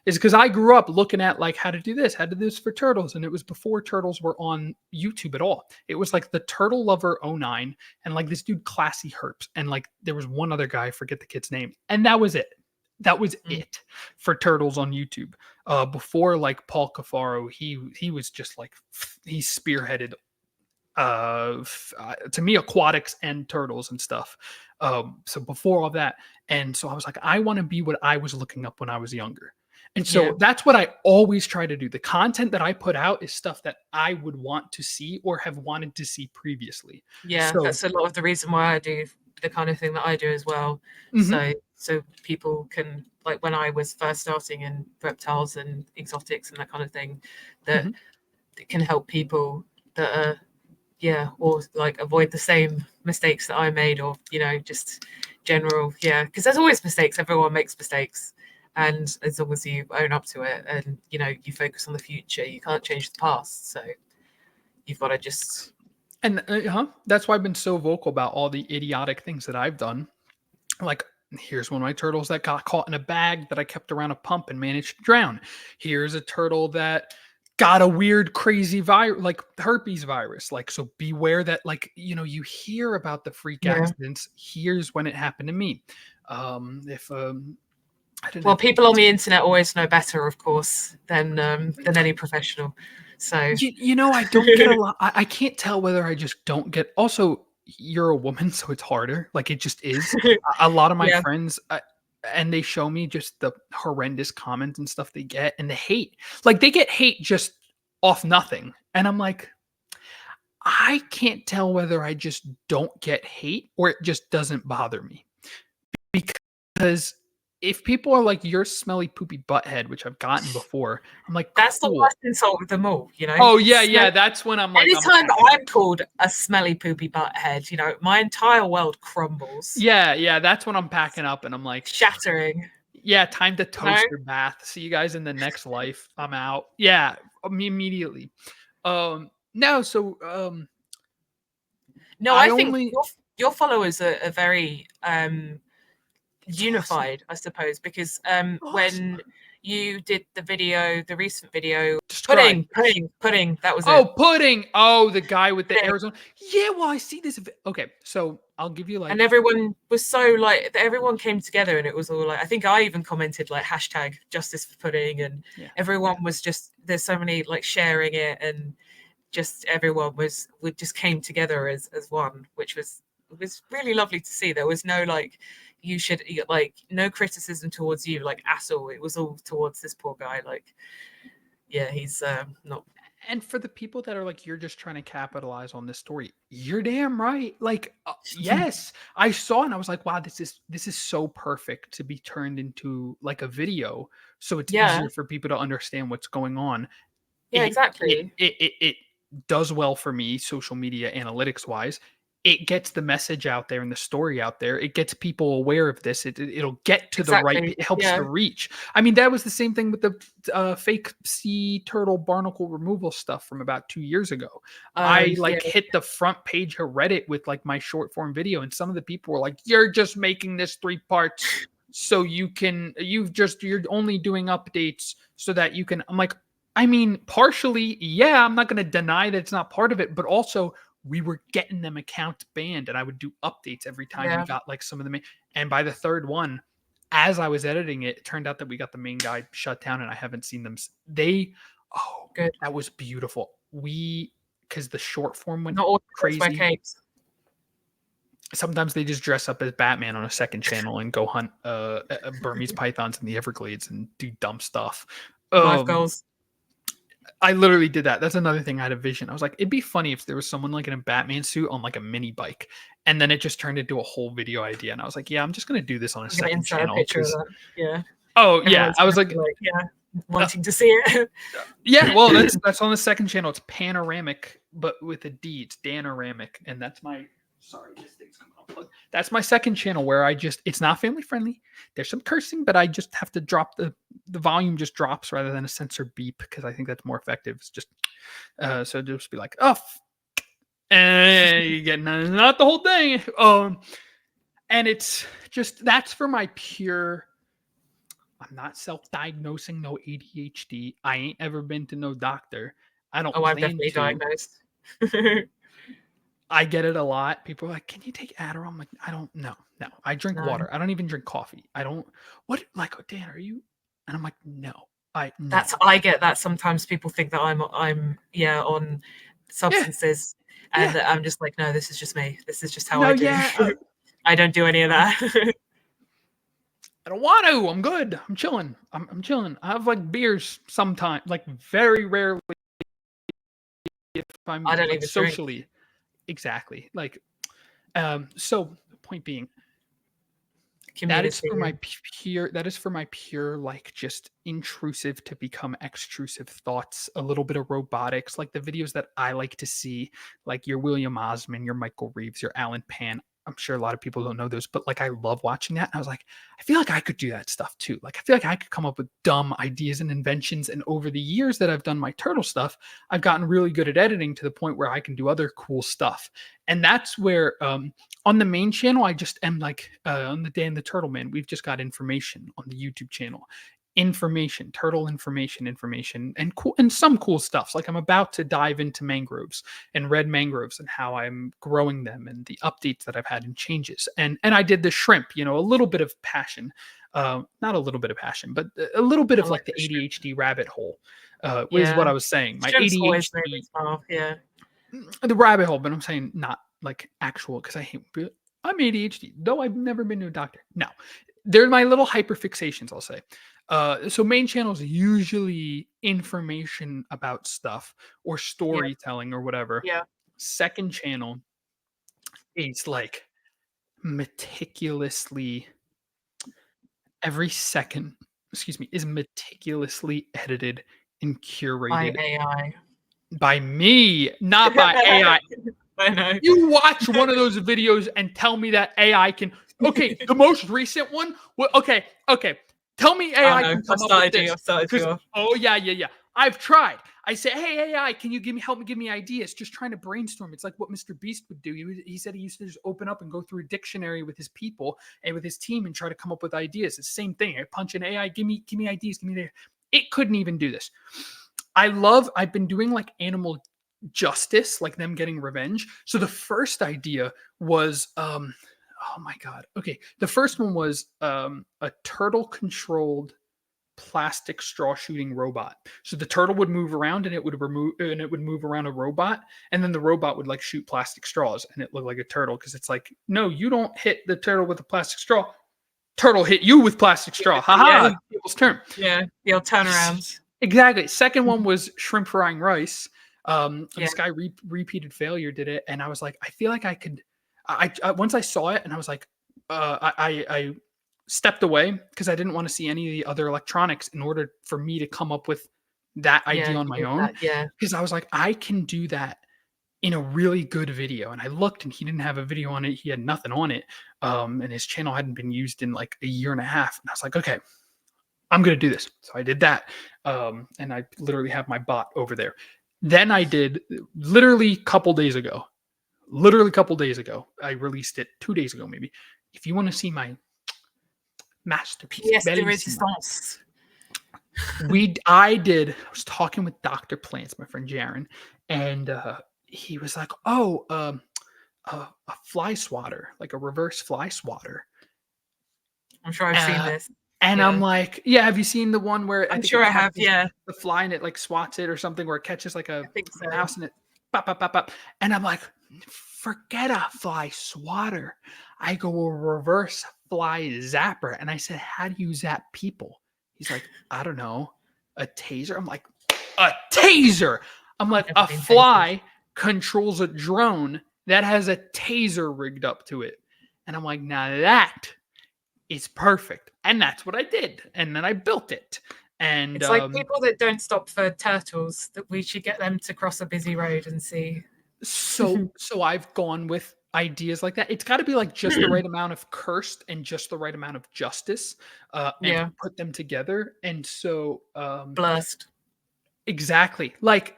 is because I grew up looking at like how to do this for turtles. And it was before turtles were on YouTube at all. It was like the Turtle Lover 09 and like this dude Classy Herps. And like there was one other guy, I forget the kid's name. And that was it. That was it for turtles on YouTube. Before like Paul Cafaro, he was just like, he spearheaded to me aquatics and turtles and stuff. So before all that, and so I was like, I want to be what I was looking up when I was younger. And so that's what I always try to do. The content that I put out is stuff that I would want to see or have wanted to see previously. Yeah, so that's a lot of the reason why I do the kind of thing that I do as well. So people can, like when I was first starting in reptiles and exotics and that kind of thing, that it can help people that are or like avoid the same mistakes that I made, or just general because there's always mistakes. Everyone makes mistakes, and as long as you own up to it and you focus on the future, you can't change the past, so you've got to just that's why I've been so vocal about all the idiotic things that I've done. Like Here's one of my turtles that got caught in a bag that I kept around a pump and managed to drown. Here's a turtle that got a weird, crazy virus, like herpes virus. Like, so beware that, like, you know, you hear about the freak accidents. Here's when it happened to me. If I didn't Well, people on the internet always know better, of course, than any professional. So I don't get a lot. I can't tell whether I just don't get. Also, you're a woman, so it's harder. Like, it just is. A lot of my friends, and they show me just the horrendous comments and stuff they get, and the hate. Like, they get hate just off nothing, and I'm like, I can't tell whether I just don't get hate or it just doesn't bother me, because if people are like, "You're smelly poopy butthead," which I've gotten before, I'm like, that's cool. the worst insult of them all, you know. Oh yeah, that's when I'm like, anytime I'm called a smelly poopy butthead, you know, my entire world crumbles. Yeah, that's when I'm packing up and I'm like, shattering. Yeah, time to toaster bath. See you guys in the next life. I'm out. Yeah, immediately. No, so no, I think your followers are very unified, awesome. I suppose, because awesome. When you did the recent video, pudding, that was it. Pudding. Oh, the guy with the Arizona. Yeah, well, I see this. Okay, so I'll give you like. And everyone was so like, everyone came together, and it was all like, I think I even commented like hashtag justice for pudding, and everyone was just, there's so many like sharing it, and just everyone just came together as one, which was really lovely to see. There was no like, you should, like, no criticism towards you, like, at all. It was all towards this poor guy. Like, yeah, he's not. And for the people that are like, you're just trying to capitalize on this story, you're damn right. Like, yes, I saw and I was like, wow, this is so perfect to be turned into like a video, so it's easier for people to understand what's going on. Yeah, exactly. It does well for me, social media analytics wise. It gets the message out there and the story out there. It gets people aware of this. It'll get to the right. It helps the reach. I mean, that was the same thing with the fake sea turtle barnacle removal stuff from about 2 years ago. I hit the front page of Reddit with like my short form video, and some of the people were like, "You're just making this 3 parts so you're only doing updates so that you can." I'm like, I mean, partially, yeah, I'm not going to deny that it's not part of it, but also we were getting them accounts banned, and I would do updates every time we got like some of the main. And by the third one, as I was editing it, it turned out that we got the main guy shut down, and I haven't seen them. Good. That was beautiful. Because the short form went crazy. Sometimes they just dress up as Batman on a second channel and go hunt Burmese pythons in the Everglades and do dumb stuff. Life goals. I literally did that. That's another thing I had a vision. I was like, it'd be funny if there was someone like in a Batman suit on like a mini bike, and then it just turned into a whole video idea. And I was like, yeah, I'm just gonna do this on a second channel. Yeah. Oh yeah, I was like wanting to see it. Yeah, well, that's on the second channel. It's panoramic, but with a D. It's Danoramic, and that's my. Sorry, this thing's coming unplugged. That's my second channel where it's not family friendly. There's some cursing, but I just have to drop the volume just drops rather than a sensor beep, because I think that's more effective. It's just so just be like, oh, and you get not the whole thing. And it's just, that's for my pure. I'm not self-diagnosing no ADHD. I ain't ever been to no doctor. I don't. Oh, I'm definitely diagnosed. I get it a lot. People are like, can you take Adderall? I'm like, I don't know. No, I drink water. I don't even drink coffee. I don't. What? Like, oh, Dan, are you? And I'm like, no. I get that. Sometimes people think that I'm on substances, and I'm just like, no, this is just me. This is just how I do. I don't do any of that. I don't want to. I'm good. I'm chilling. I'm chilling. I have like beers sometimes, like very rarely. If I'm I don't even socially. Drink. Exactly. Like, so the point being, that is for my pure, like, just intrusive to become extrusive thoughts, a little bit of robotics, like the videos that I like to see, like your William Osman, your Michael Reeves, your Alan Pan. I'm sure a lot of people don't know this, but like I love watching that. And I was like, I feel like I could do that stuff too. Like I feel like I could come up with dumb ideas and inventions. And over the years that I've done my turtle stuff, I've gotten really good at editing to the point where I can do other cool stuff. And that's where on the main channel, I just am like on the Dan the Turtle Man, we've just got information on the YouTube channel. Information, turtle information, and cool and some cool stuff. Like I'm about to dive into mangroves and red mangroves and how I'm growing them and the updates that I've had and changes. And I did the shrimp, a little bit of passion. Not a little bit of passion, but a little bit of like the ADHD rabbit hole is what I was saying. My ADHD, the rabbit hole, but I'm saying not like actual because I hate. I'm ADHD, though I've never been to a doctor. No, they're my little hyperfixations, I'll say. So main channel is usually information about stuff or storytelling or whatever. Yeah. Second channel is like meticulously every second, is meticulously edited and curated by AI. By me, not by AI. I know. You watch one of those videos and tell me that AI can. Okay, the most recent one. Well, okay. Tell me AI can come up with this. Oh yeah. I've tried. I say, hey AI, can you help me give me ideas? Just trying to brainstorm. It's like what Mr. Beast would do. He said he used to just open up and go through a dictionary with his people and with his team and try to come up with ideas. It's the same thing. I punch in AI, give me ideas, give me there. It couldn't even do this. I've been doing like animal justice, like them getting revenge. So the first idea was oh my god. Okay. The first one was a turtle controlled plastic straw shooting robot. So the turtle would move around and it would move around a robot, and then the robot would like shoot plastic straws and it looked like a turtle because it's like, no, you don't hit the turtle with a plastic straw. Turtle hit you with plastic straw. Haha. People's turn. Yeah. You'll turn around. Exactly. Second one was shrimp frying rice. This guy repeated failure did it, and I was like, I feel like I could. I once I saw it, and I was like, I stepped away because I didn't want to see any of the other electronics in order for me to come up with that idea on my own. Because I was like, I can do that in a really good video. And I looked, and he didn't have a video on it. He had nothing on it, and his channel hadn't been used in like a year and a half. And I was like, okay, I'm going to do this. So I did that. And I literally have my bot over there. Then I did literally a couple days ago, I released it 2 days ago, maybe. If you want to see my masterpiece, yes, the resistance. I was talking with Dr. Plants, my friend Jaron, and he was like, a fly swatter, like a reverse fly swatter. I'm sure I've seen this. And I'm like, yeah, have you seen the one where I'm sure I have, yeah. The fly and it like swats it or something, where it catches like a mouse and it pop, pop, pop, pop. And I'm like, forget a fly swatter. I go a reverse fly zapper. And I said, how do you zap people? He's like, I don't know, a taser. I'm like, a taser. I'm like, a fly controls a drone that has a taser rigged up to it. And I'm like, now that is perfect. And that's what I did. And then I built it. And it's like people that don't stop for turtles, that we should get them to cross a busy road and see. So I've gone with ideas like that. It's got to be like just the right amount of cursed and just the right amount of justice. And put them together. And so blessed. Exactly. Like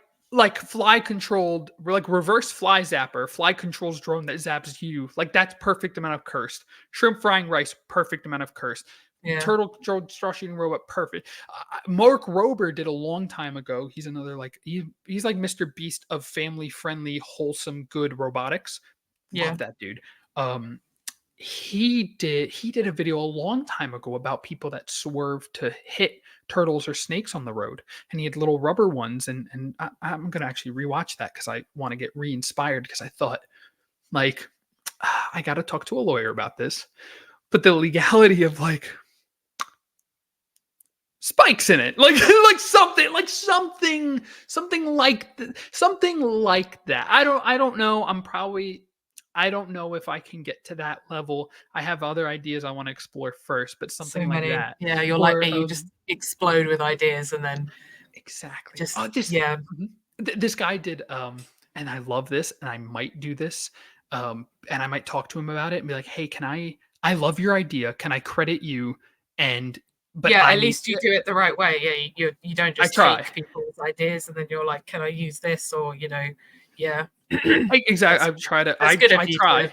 fly controlled, like reverse fly zapper, fly controls drone that zaps you. Like that's perfect amount of cursed. Shrimp frying rice, perfect amount of cursed. Yeah. Turtle controlled straw shooting robot, perfect. Mark Rober did a long time ago. He's another like he's like Mr. Beast of family friendly, wholesome, good robotics. Yeah. Love that dude. He did a video a long time ago about people that swerve to hit turtles or snakes on the road, and he had little rubber ones, and I'm gonna actually rewatch that because I want to get re-inspired, because I thought, like, I gotta talk to a lawyer about this, but the legality of like spikes in it, like something like that. I don't know. I don't know if I can get to that level. I have other ideas I want to explore first, but something like that. Yeah, you're like me. You just explode with ideas and then exactly. This guy did, and I love this, and I might do this. And I might talk to him about it and be like, hey, I love your idea. Can I credit you? But yeah, I at need least you do it the right way. Yeah, you don't I just try. take people's ideas and then you're like, can I use this? Or, yeah. Exactly. That's good of I you try. to.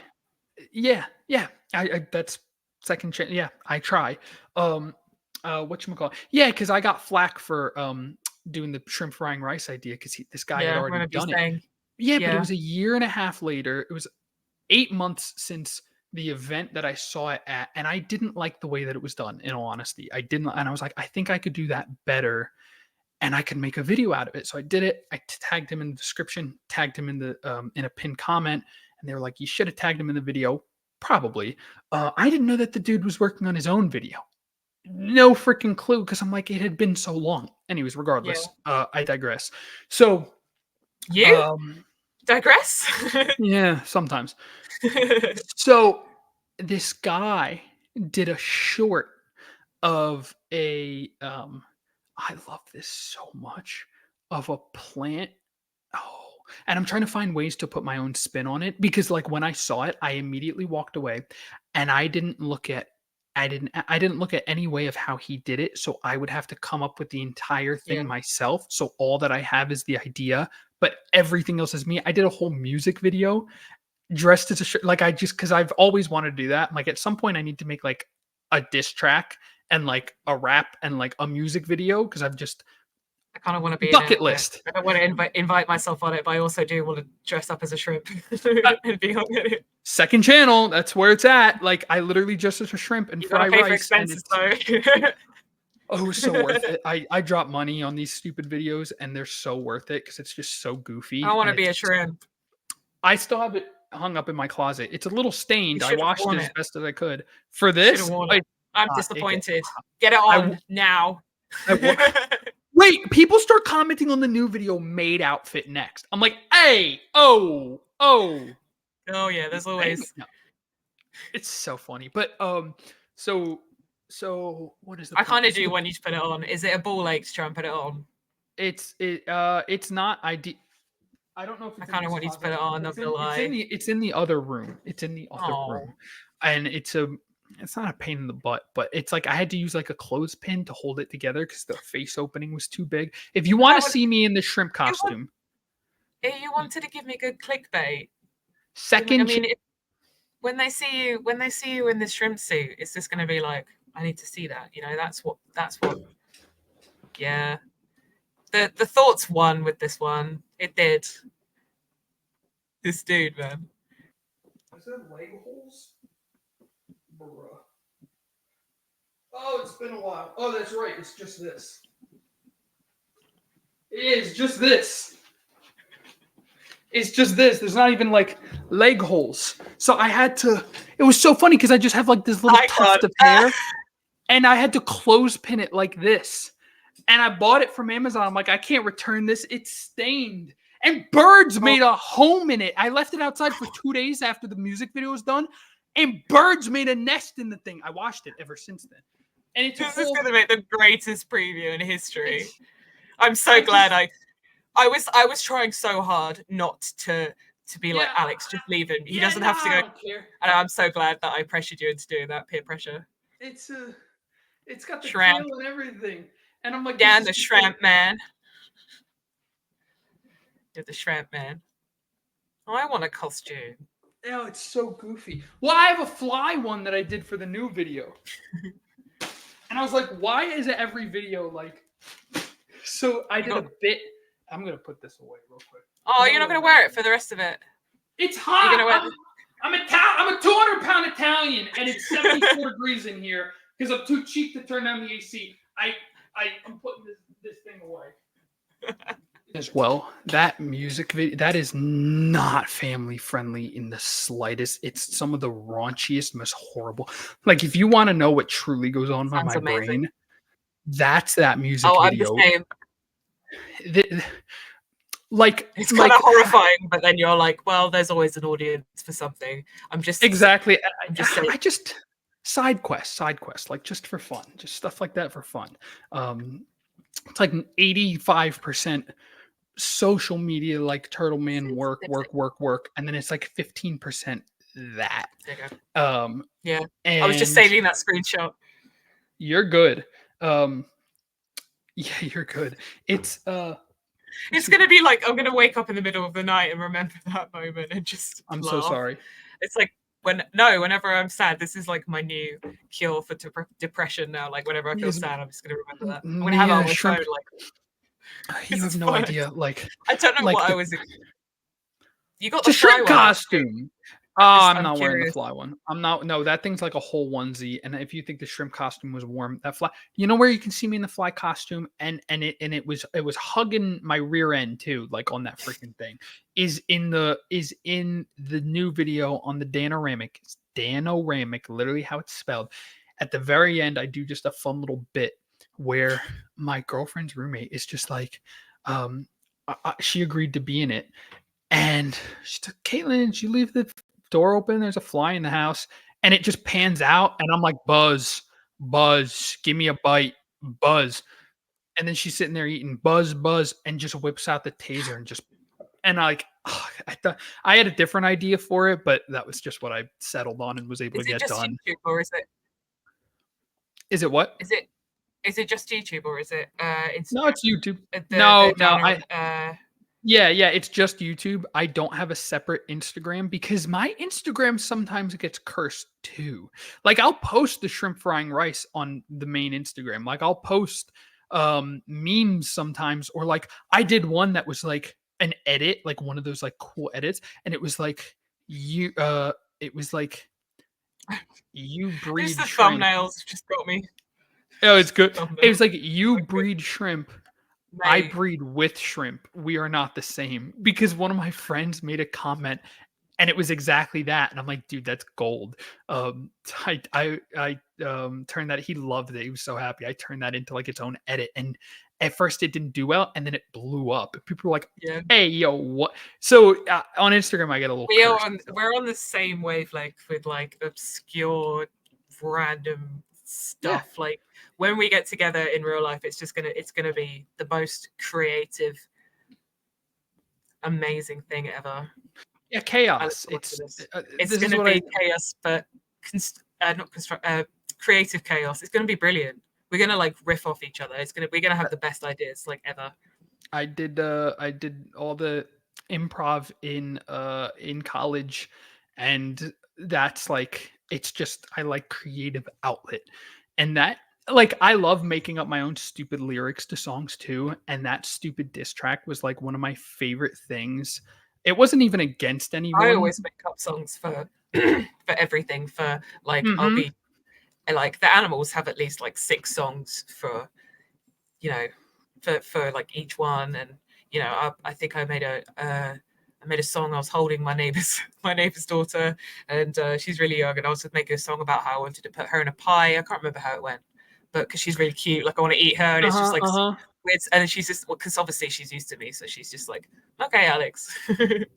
Yeah. Yeah. I that's second chance. Yeah, I try. Whatchamacallit? Yeah, because I got flack for doing the shrimp frying rice idea because this guy had Yeah, already remember you done it. saying, Yeah, but it yeah, was a year and a half later. It was 8 months since the event that I saw it at, and I didn't like the way that it was done. In all honesty, I didn't, and I was like, I think I could do that better, and I could make a video out of it. So I did it. I tagged him in the description, tagged him in a pinned comment, and they were like, "You should have tagged him in the video." Probably. I didn't know that the dude was working on his own video. No freaking clue because I'm like, it had been so long. Anyways, yeah. regardless, I digress. So, You um, digress. yeah, sometimes. So this guy did a short of I love this so much, of a plant. Oh, and I'm trying to find ways to put my own spin on it because like when I saw it, I immediately walked away and I didn't look at any way of how he did it, so I would have to come up with the entire Yeah, thing myself. So all that I have is the idea, but everything else is me. I did a whole music video dressed as like I just because I've always wanted to do that. Like at some point I need to make like a diss track and like a rap and like a music video because I've just I kind of want to be in bucket it. list. I don't want to invite myself on it, but I also do want to dress up as a shrimp Uh, and be on it. Second channel, that's where it's at. Like I literally just as a shrimp and You got to fry pay for rice, and expenses it's though. oh, it's so worth it. I drop money on these stupid videos, and they're so worth it because it's just so I goofy, want and to be a shrimp. I still have it hung up in my closet. It's a little You stained. I should have washed worn it as it. best as I could. For Should have this, worn it. I'm it gets disappointed. Get it I w- on now. I w- Wait, people start commenting on the new video maid outfit next. I'm like, hey, oh. Oh yeah, there's always. No, it's so funny. But so what is the I point? kind of do want you to put it on. Is it a ball ache to try and put it on? It's not I don't know if I it's in kind of this want you to put closet. it on. Not gonna lie. It's in the other room. It's in the other Oh, room. And it's not a pain in the butt, but it's like I had to use like a clothespin to hold it together because the face opening was too big. If you want to see me in the shrimp you, want, costume, you wanted to give me good clickbait. I second mean, when they see you in this shrimp suit, it's just gonna be like, I need to see that. That's what. Yeah. The thoughts won with this one. It did. This dude, man. is there leg holes? Bruh. Oh, it's been a while. Oh, that's right. It's just this. It is just this. It's just this. There's not even like leg holes. So I had to. It was so funny because I just have like this little tuft of hair, and I had to clothespin it like this. And I bought it from Amazon. I'm like, I can't return this. It's stained. And birds made a home in it. I left it outside for 2 days after the music video was done, and birds made a nest in the thing. I washed it ever since then. And it's This is going to make the greatest preview in history. I'm so glad I was trying so hard not to be like, Alex, just leave him. He doesn't have to go. And I'm so glad that I pressured you into doing that, peer pressure. It's got the shrimp. tail and everything. And I'm like, Dan the shrimp man. You're the shrimp man. Oh, I want a costume. Oh, it's so goofy. Well, I have a fly one that I did for the new video. And I was like, why is it every video like... So I did a bit. I'm going to put this away real quick. Oh, you're not going to wear it for the rest of it? It's hot. I'm a 200-pound Italian, and it's 74 degrees in here because I'm too cheap to turn down the AC. I'm putting this thing away. As well, that music video, that is not family friendly in the slightest. It's some of the raunchiest, most horrible. Like, if you want to know what truly goes on in my brain, that's that music video. I'm the same. Like, it's kind of horrifying, but then you're like, well, there's always an audience for something. Exactly. I just side quest, like just for fun, just stuff like that for fun. It's like 85% social media like Turtle Man work, and then it's like 15% that. There you go. Yeah. I was just And saving that screenshot. you're good. Yeah, you're good. It's gonna be like I'm gonna wake up in the middle of the night and remember that moment and just I'm laugh. so sorry. It's like whenever I'm sad, this is like my new cure for depression now. Like whenever I feel sad, I'm just gonna remember that. I'm gonna have it on my phone. Like you have no idea. Like I don't know like what I was. You got it's the a shrimp fly one. costume. I'm not wearing the fly one. I'm not. No, that thing's like a whole onesie. And if you think the shrimp costume was warm, that fly. You know where you can see me in the fly costume, and it was hugging my rear end too, like on that freaking thing. Is in the new video on the Danoramic. It's Danoramic, literally how it's spelled. At the very end, I do just a fun little bit where my girlfriend's roommate is just like, she agreed to be in it. And she's like, Caitlin, did you leave the door open? There's a fly in the house. And it just pans out. And I'm like, Buzz, give me a bite, Buzz. And then she's sitting there eating Buzz, and just whips out the taser and I thought I had a different idea for it, but that was just what I settled on and was able to get done. YouTube, or is it? Is it what? Is it just YouTube, or is it Instagram? No, it's YouTube. Yeah, it's just YouTube. I don't have a separate Instagram because my Instagram sometimes gets cursed too. Like I'll post the shrimp frying rice on the main Instagram. Like I'll post memes sometimes, or like I did one that was like an edit, like one of those like cool edits, and it was like you breed just the shrimp. Thumbnails just got me. Oh, it's good. It was like you breed shrimp. Mate. I breed with shrimp. We are not the same, because one of my friends made a comment and it was exactly that. And I'm like, dude, that's gold. I turned that. He loved it. He was so happy. I turned that into like its own edit. And at first it didn't do well. And then it blew up. People were like, hey, yo, what? So on Instagram, I get a little we're on the same wavelength with like obscure, random stuff. Yeah. Like when we get together in real life, it's gonna be the most creative, amazing thing ever. Yeah, chaos. It's gonna be chaos, but creative chaos. It's gonna be brilliant. We're gonna like riff off each other. We're gonna have the best ideas like ever. I did all the improv in college, and that's like, it's just, I like creative outlet, and that, like, I love making up my own stupid lyrics to songs too, and that stupid diss track was like one of my favorite things. It wasn't even against anyone. I always make up songs for for everything. For like, I'll be like, the Animals have at least like 6 songs for, you know, for like each one. And you know, I think I made a song. I was holding my neighbor's daughter, and she's really young, and I was making a song about how I wanted to put her in a pie. I can't remember how it went, but because she's really cute, like I want to eat her, and it's just like weird. And she's just, because obviously she's used to me, so she's just like, okay, Alex.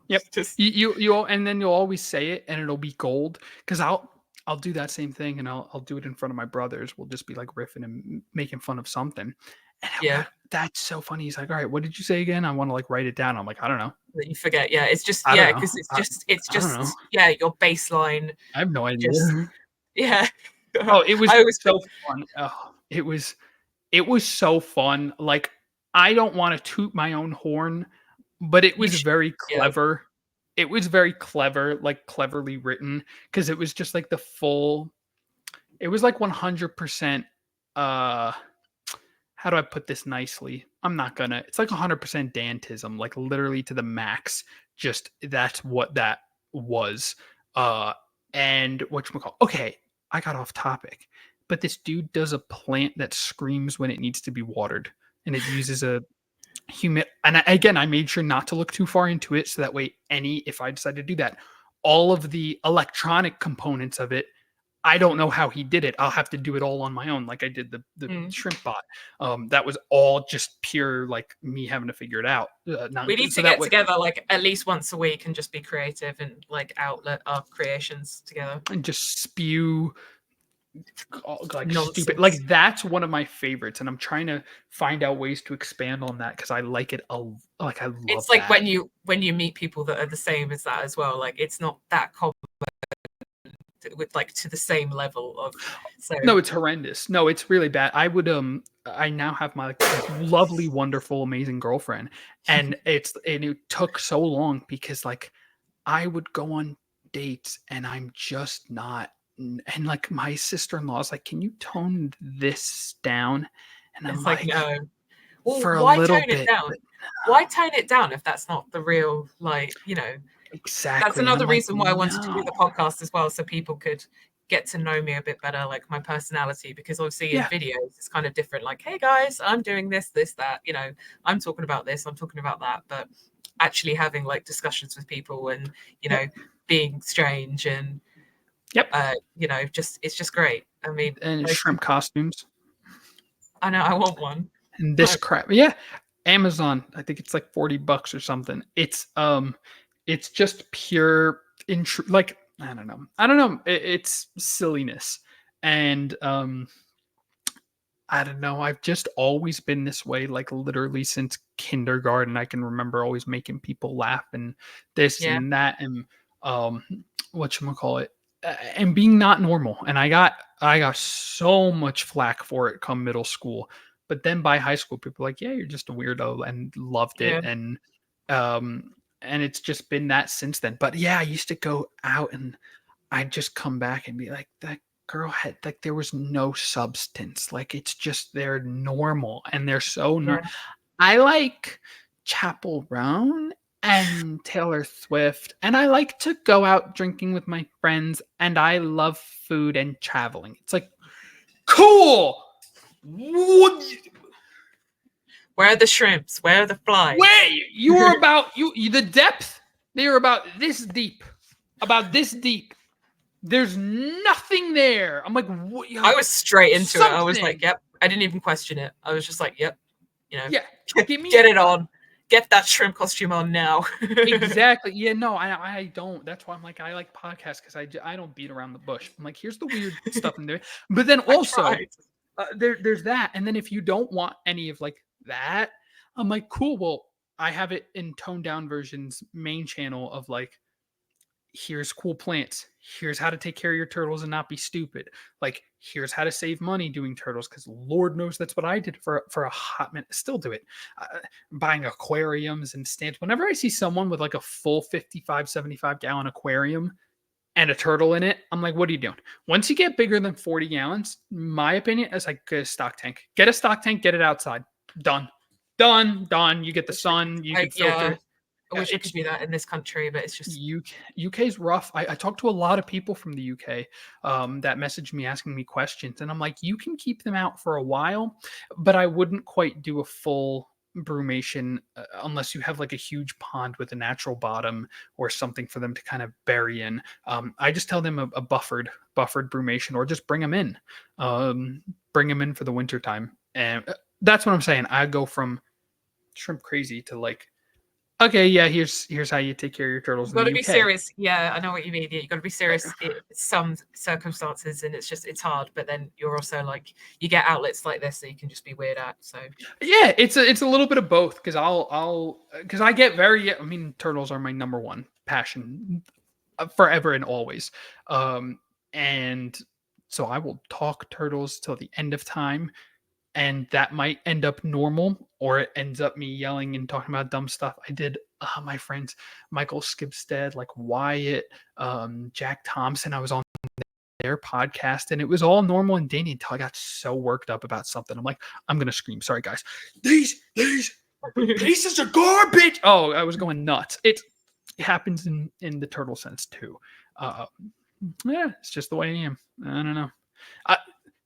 Yep. Just you and then you'll always say it, and it'll be gold, because I'll do that same thing, and I'll do it in front of my brothers. We'll just be like riffing and making fun of something. And that's so funny. He's like, all right, what did you say again? I want to like write it down. I'm like, I don't know. You forget. Yeah, it's just, because it's just your baseline. I have no idea. Oh, it was so fun. Oh, it was so fun. Like, I don't want to toot my own horn, but it was very clever. Yeah. It was very clever, like cleverly written, because it was just like it was like 100%, how do I put this nicely? It's like 100% Dan-tism, like literally to the max. Just that's what that was. And whatchamacallit. Okay, I got off topic. But this dude does a plant that screams when it needs to be watered. And it uses a humid. And I made sure not to look too far into it, so that way if I decide to do that, all of the electronic components of it, I don't know how he did it. I'll have to do it all on my own, like I did the shrimp bot. That was all just pure, like, me having to figure it out. We need to get together like at least once a week and just be creative and like outlet our creations together. And just spew like Nonsense. stupid. Like that's one of my favorites, and I'm trying to find out ways to expand on that because I like it. Like I love. It's like that. when you meet people that are the same as that as well. Like it's not that common with like to the same level of. So no, it's horrendous. No, it's really bad. I now have my lovely, wonderful, amazing girlfriend, and it took so long because like I would go on dates and I'm just not. And like my sister-in-law is like, can you tone this down? And I'm it's like no. Well, for a why little tone bit. it down? Why tone it down if that's not the real, like, Exactly. That's another reason why I wanted to do no. the podcast as well, so people could get to know me a bit better, like my personality, because obviously in videos it's kind of different. Like, hey guys, I'm doing this, that, I'm talking about this, I'm talking about that, but actually having like discussions with people and, being strange and it's just great. I mean, And shrimp costumes. I know, I want one. And this crap. Yeah. Amazon, I think it's like $40 or something. It's just pure like I don't know. It's silliness. And I don't know. I've just always been this way, like literally since kindergarten. I can remember always making people laugh and this and that and whatchamacallit, and being not normal. And I got so much flack for it come middle school. But then by high school, people were like, yeah, you're just a weirdo, and loved it. And it's just been that since then. But yeah, I used to go out and I'd just come back and be like, that girl had like there was no substance. Like it's just they're normal and they're so I like Chapel Roan and Taylor Swift, and I like to go out drinking with my friends, and I love food and traveling. It's like cool. Where are the shrimps? Where are the flies? Where you were about the depth? They were about this deep. About this deep. There's nothing there. I'm like, what? I was straight into it. I was like, yep. I didn't even question it. I was just like, yep. Yeah. Get it on. Get that shrimp costume on now. Exactly. Yeah, no, I don't. That's why I'm like, I like podcasts because I don't beat around the bush. I'm like, here's the weird stuff in there. But then also, there's that. And then if you don't want any of like that, I'm like, cool. Well, I have it in toned down versions, main channel of like, here's cool plants. Here's how to take care of your turtles and not be stupid. Like, here's how to save money doing turtles, because Lord knows that's what I did for a hot minute. Still do it. Buying aquariums and stands. Whenever I see someone with like a full 55, 75 gallon aquarium and a turtle in it, I'm like, what are you doing? Once you get bigger than 40 gallons, my opinion is like, get a stock tank. Get a stock tank, get it outside. Done. You get the sun, you can filter it. I wish it could be that in this country, but it's just UK's rough. I talked to a lot of people from the UK that messaged me asking me questions, and I'm like, you can keep them out for a while, but I wouldn't quite do a full brumation unless you have like a huge pond with a natural bottom or something for them to kind of bury in. I just tell them a buffered brumation, or just bring them in for the winter time. And that's what I'm saying. I go from shrimp crazy to like, okay, yeah, here's how you take care of your turtles. You've got to be serious. Yeah, I know what you mean. You've got to be serious in some circumstances, and it's hard. But then you're also like, you get outlets like this that you can just be weird at. So yeah, it's a little bit of both, because because I get very. I mean, turtles are my number one passion, forever and always. And so I will talk turtles till the end of time. And that might end up normal, or it ends up me yelling and talking about dumb stuff. I did my friends, Michael Skibstead, like Wyatt, Jack Thompson. I was on their podcast, and it was all normal and dandy until I got so worked up about something. I'm like, I'm going to scream. Sorry, guys. These pieces of garbage. Oh, I was going nuts. It happens in the turtle sense too. Yeah, it's just the way I am. I don't know.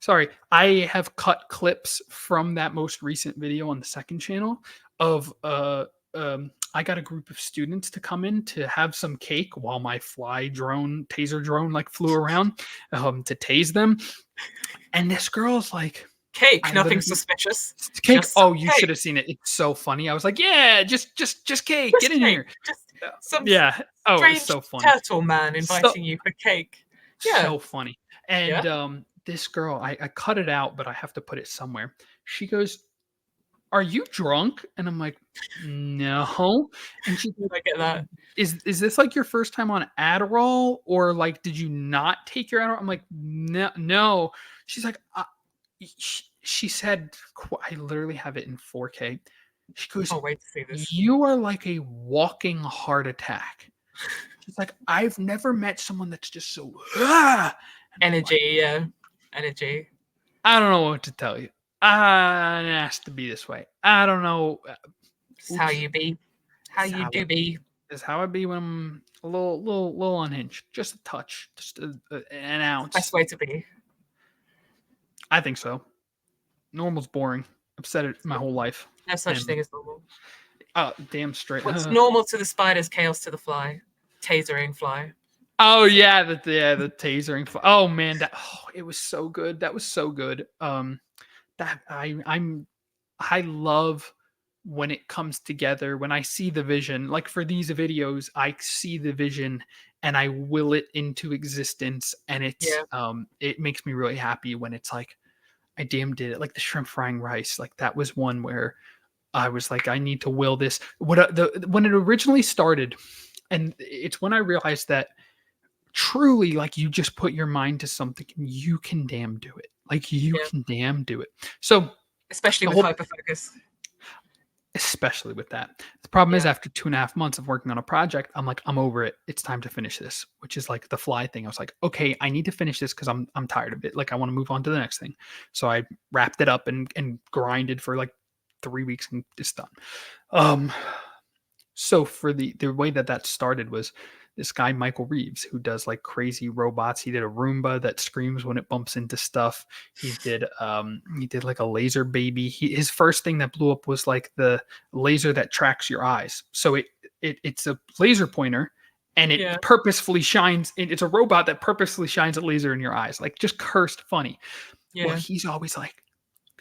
Sorry, I have cut clips from that most recent video on the second channel of I got a group of students to come in to have some cake while my taser drone like flew around to tase them. And this girl's like, cake, nothing suspicious. Cake. You should have seen it. It's so funny. I was like, yeah, just cake. Get in here. Some it's so funny. Turtle man inviting you for cake. Yeah. So funny. And this girl, I cut it out, but I have to put it somewhere. She goes, "Are you drunk?" And I'm like, "No." And she goes, I get that. Is this like your first time on Adderall, or like did you not take your Adderall? I'm like, no, no. She's like, she said, I literally have it in 4K. She goes, Can't wait to see this. "You are like a walking heart attack." She's like, "I've never met someone that's just so energy, yeah, energy. I don't know what to tell you. It has to be this way. I don't know. It's how you be. How you do be. Is how I be when I'm a little unhinged. Just a touch, just an ounce. Best way to be. I think so. Normal's boring. I've said it my whole life. No such thing as normal. Oh, damn straight. What's normal to the spider's chaos to the fly. Tasering fly. Oh yeah, the tasering. Oh man, it was so good. That was so good. That I love when it comes together. When I see the vision, like for these videos, I see the vision and I will it into existence, and it's it makes me really happy when it's like I damn did it. Like the shrimp frying rice, like that was one where I was like, I need to will this. When it originally started, and it's when I realized that truly, like, you just put your mind to something and you can damn do it. Like you can damn do it. So especially with hyperfocus. Especially with that. The problem is after 2.5 months of working on a project, I'm like, I'm over it. It's time to finish this, which is like the fly thing. I was like, okay, I need to finish this because I'm tired of it. Like I want to move on to the next thing. So I wrapped it up and grinded for like 3 weeks and it's done. So for the way that started was this guy, Michael Reeves, who does like crazy robots. He did a Roomba that screams when it bumps into stuff. He did like a laser baby. His first thing that blew up was like the laser that tracks your eyes. So it's a laser pointer and it purposefully shines. It's a robot that purposefully shines a laser in your eyes, like just cursed funny. Yeah. Well, he's always like,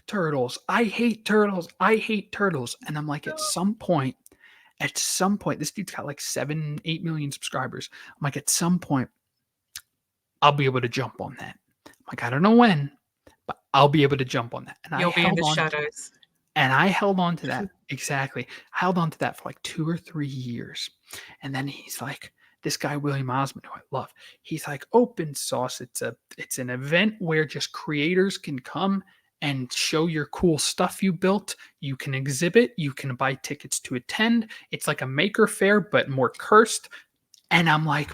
turtles. I hate turtles. I hate turtles. And I'm like, at some point, this dude's got like 7-8 million subscribers. I'm like, at some point, I'll be able to jump on that. I'm like, I don't know when, but I'll be able to jump on that. And you'll be in the shadows. And I held on to that. Exactly. I held on to that for like 2 or 3 years. And then he's like, this guy, William Osmond, who I love, he's like, open source. It's an event where just creators can come and show your cool stuff you built. You can exhibit. You can buy tickets to attend. It's like a maker fair, but more cursed. And I'm like,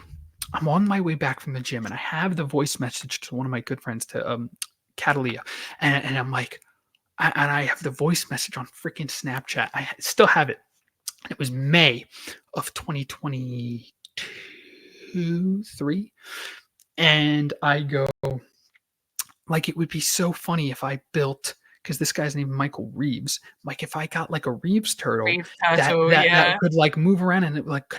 I'm on my way back from the gym, and I have the voice message to one of my good friends, to Catalia, and I'm like, and I have the voice message on freaking Snapchat. I still have it. It was May of 2022-3, and I go, like, it would be so funny if I built, because this guy's named Michael Reeves. Like, if I got like a Reeves turtle, that could like move around and it would like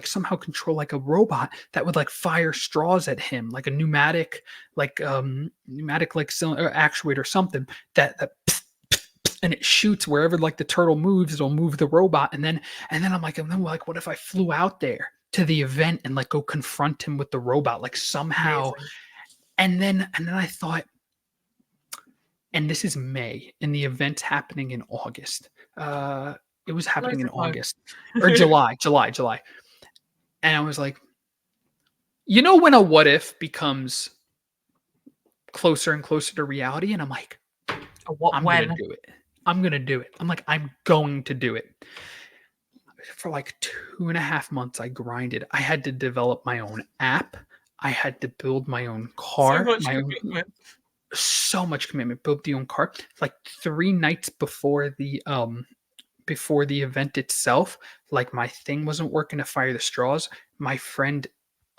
somehow control like a robot that would like fire straws at him, like a pneumatic like cylinder actuator or something that and it shoots wherever like the turtle moves, it'll move the robot. And then I'm like, what if I flew out there to the event and like go confront him with the robot, like somehow. Amazing. And then I thought, and this is May, and the event's happening in August. It was happening in August or July. And I was like, you know, when a what if becomes closer and closer to reality, and I'm like, I'm going to do it. I'm like, I'm going to do it. For like 2.5 months, I grinded. I had to develop my own app. I had to build my own car. So much commitment. Built the own car. Like 3 nights before the event itself, like my thing wasn't working to fire the straws. My friend,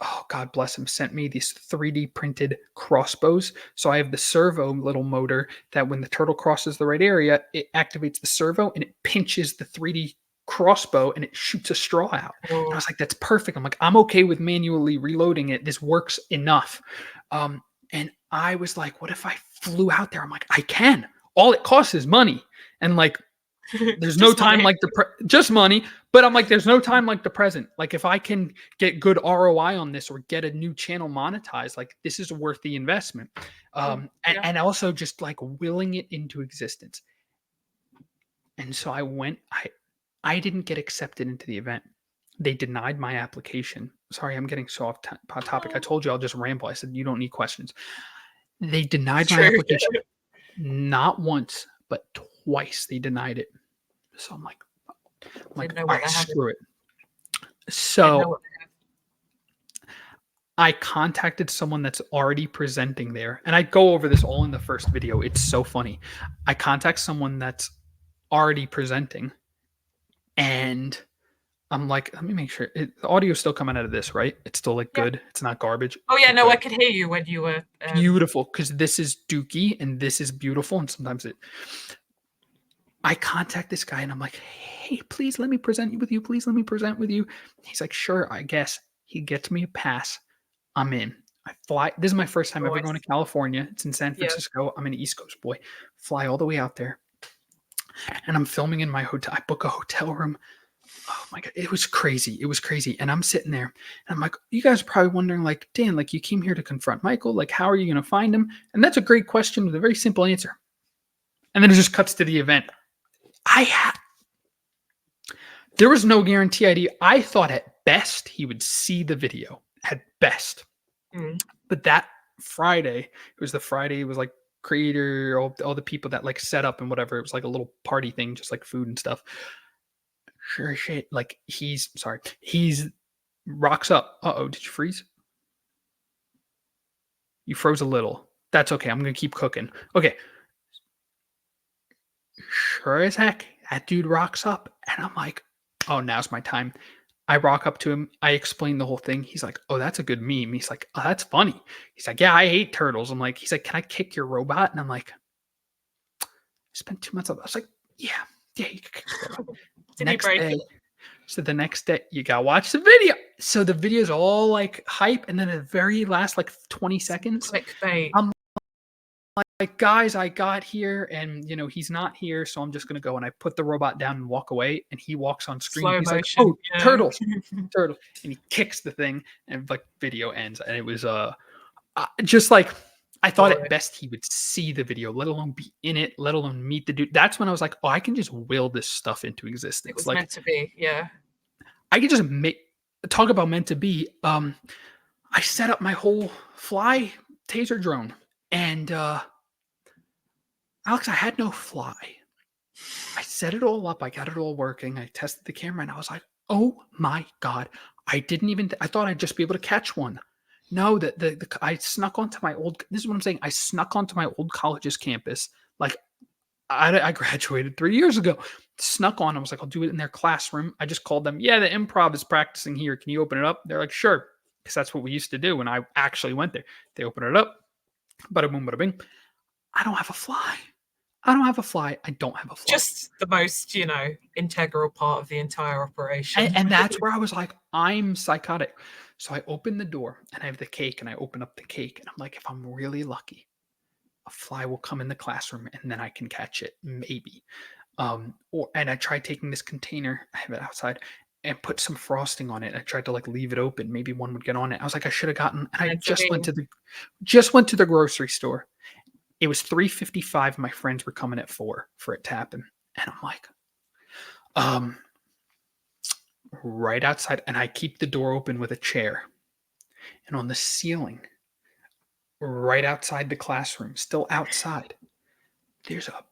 oh God bless him, sent me these 3D printed crossbows. So I have the servo little motor that when the turtle crosses the right area, it activates the servo and it pinches the 3D crossbow and it shoots a straw out. And I was like, that's perfect. I'm like, I'm okay with manually reloading it. This works enough. And I was like, what if I flew out there? I'm like, I can. All it costs is money. And like, there's no time money. Just money, But I'm like, there's no time like the present. Like if I can get good ROI on this or get a new channel monetized, like this is worth the investment. And also just like willing it into existence. And so I went, I didn't get accepted into the event. They denied my application. Sorry, I'm getting so off topic. I told you I'll just ramble. I said, you don't need questions. They denied my application. Not once, but twice they denied it. So I'm like, all right, screw it. So I contacted someone that's already presenting there. And I go over this all in the first video. It's so funny. I contact someone that's already presenting. And I'm like, let me make sure. The audio's still coming out of this, right? It's still like good. It's not garbage. Oh, yeah. No, I could hear you when you were. Beautiful. Because this is dookie and this is beautiful. And sometimes I contact this guy and I'm like, hey, please let me present with you. Please let me present with you. He's like, sure, I guess. He gets me a pass. I'm in. I fly. This is my first time ever going to California. It's in San Francisco. I'm an East Coast boy. Fly all the way out there. And I'm filming in my hotel. I book a hotel room. Oh my God. It was crazy. It was crazy. And I'm sitting there and I'm like, you guys are probably wondering, like, Dan, like you came here to confront Michael. Like, how are you going to find him? And that's a great question with a very simple answer. And then it just cuts to the event. There was no guarantee idea. I thought at best he would see the video at best. But that Friday, it was like creator, all the people that like set up and whatever. It was like a little party thing, just like food and stuff. Sure shit. Like he's rocks up. Uh-oh, did you freeze? You froze a little. That's okay. I'm going to keep cooking. Okay. Sure as heck, that dude rocks up and I'm like, oh, now's my time. I rock up to him. I explain the whole thing. He's like, oh, that's a good meme. He's like, oh, that's funny. He's like, yeah, I hate turtles. I'm like, he's like, can I kick your robot? And I'm like, I spent 2 months. I was like, yeah, you can kick your robot. The next day, you gotta watch the video. So the video is all like hype. And then at the very last, like 20 seconds, clickbait. I'm like, guys, I got here and, you know, he's not here. So I'm just going to go. And I put the robot down and walk away. And he walks on screen. He's motion. Like, oh, turtles. And he kicks the thing and like video ends. And it was just like, I thought at best he would see the video, let alone be in it, let alone meet the dude. That's when I was like, oh, I can just will this stuff into existence. It was like, meant to be. Yeah. I can just talk about meant to be. I set up my whole fly taser drone and, Alex, I had no fly. I set it all up. I got it all working. I tested the camera and I was like, oh my God. I didn't even, I thought I'd just be able to catch one. No, I snuck onto my this is what I'm saying. I snuck onto my old college's campus. Like I graduated 3 years ago, snuck on. I was like, I'll do it in their classroom. I just called them. Yeah, the improv is practicing here. Can you open it up? They're like, sure. Because that's what we used to do when I actually went there. They open it up. Bada boom, bada bing. I don't have a fly. I don't have a fly. I don't have a fly. Just the most, integral part of the entire operation. And that's where I was like, I'm psychotic. So I open the door and I have the cake and I open up the cake. And I'm like, if I'm really lucky, a fly will come in the classroom and then I can catch it. Maybe. And I tried taking this container, I have it outside, and put some frosting on it. I tried to like leave it open. Maybe one would get on it. I was like, I should have gotten, and I just went to the grocery store. It was 3:55. My friends were coming at 4 for it to happen. And I'm like, right outside. And I keep the door open with a chair. And on the ceiling, right outside the classroom, still outside, there's a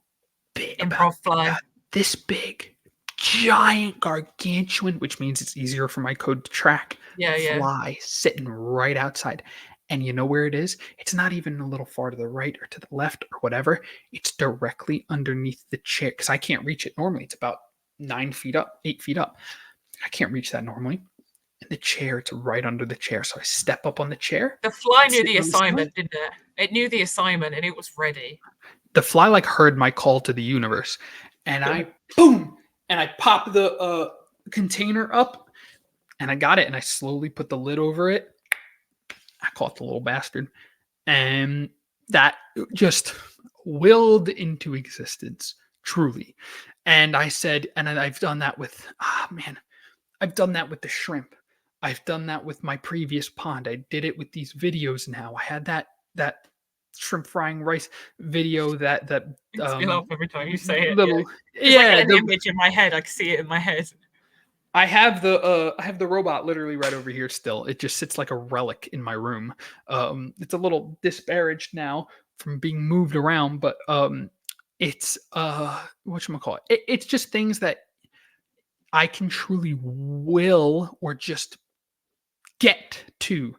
big improv fly. This big, giant, gargantuan, which means it's easier for my code to track. Fly sitting right outside. And you know where it is? It's not even a little far to the right or to the left or whatever. It's directly underneath the chair because I can't reach it normally. It's about 9 feet up, 8 feet up. I can't reach that normally. And the chair, it's right under the chair. So I step up on the chair. The fly knew the assignment, didn't it? It knew the assignment and it was ready. The fly like heard my call to the universe. And I, boom, and I pop the container up and I got it. And I slowly put the lid over it. I caught the little bastard. And that just willed into existence, truly. And I said, and I've done that with, I've done that with the shrimp. I've done that with my previous pond. I did it with these videos now. I had that shrimp frying rice video that Makes me laugh every time you say it. Yeah. little It's like yeah an image in my head. I can see it in my head. I have the robot literally right over here still. It just sits like a relic in my room. It's a little disparaged now from being moved around, but it's whatchamacallit? It's just things that I can truly will or just get to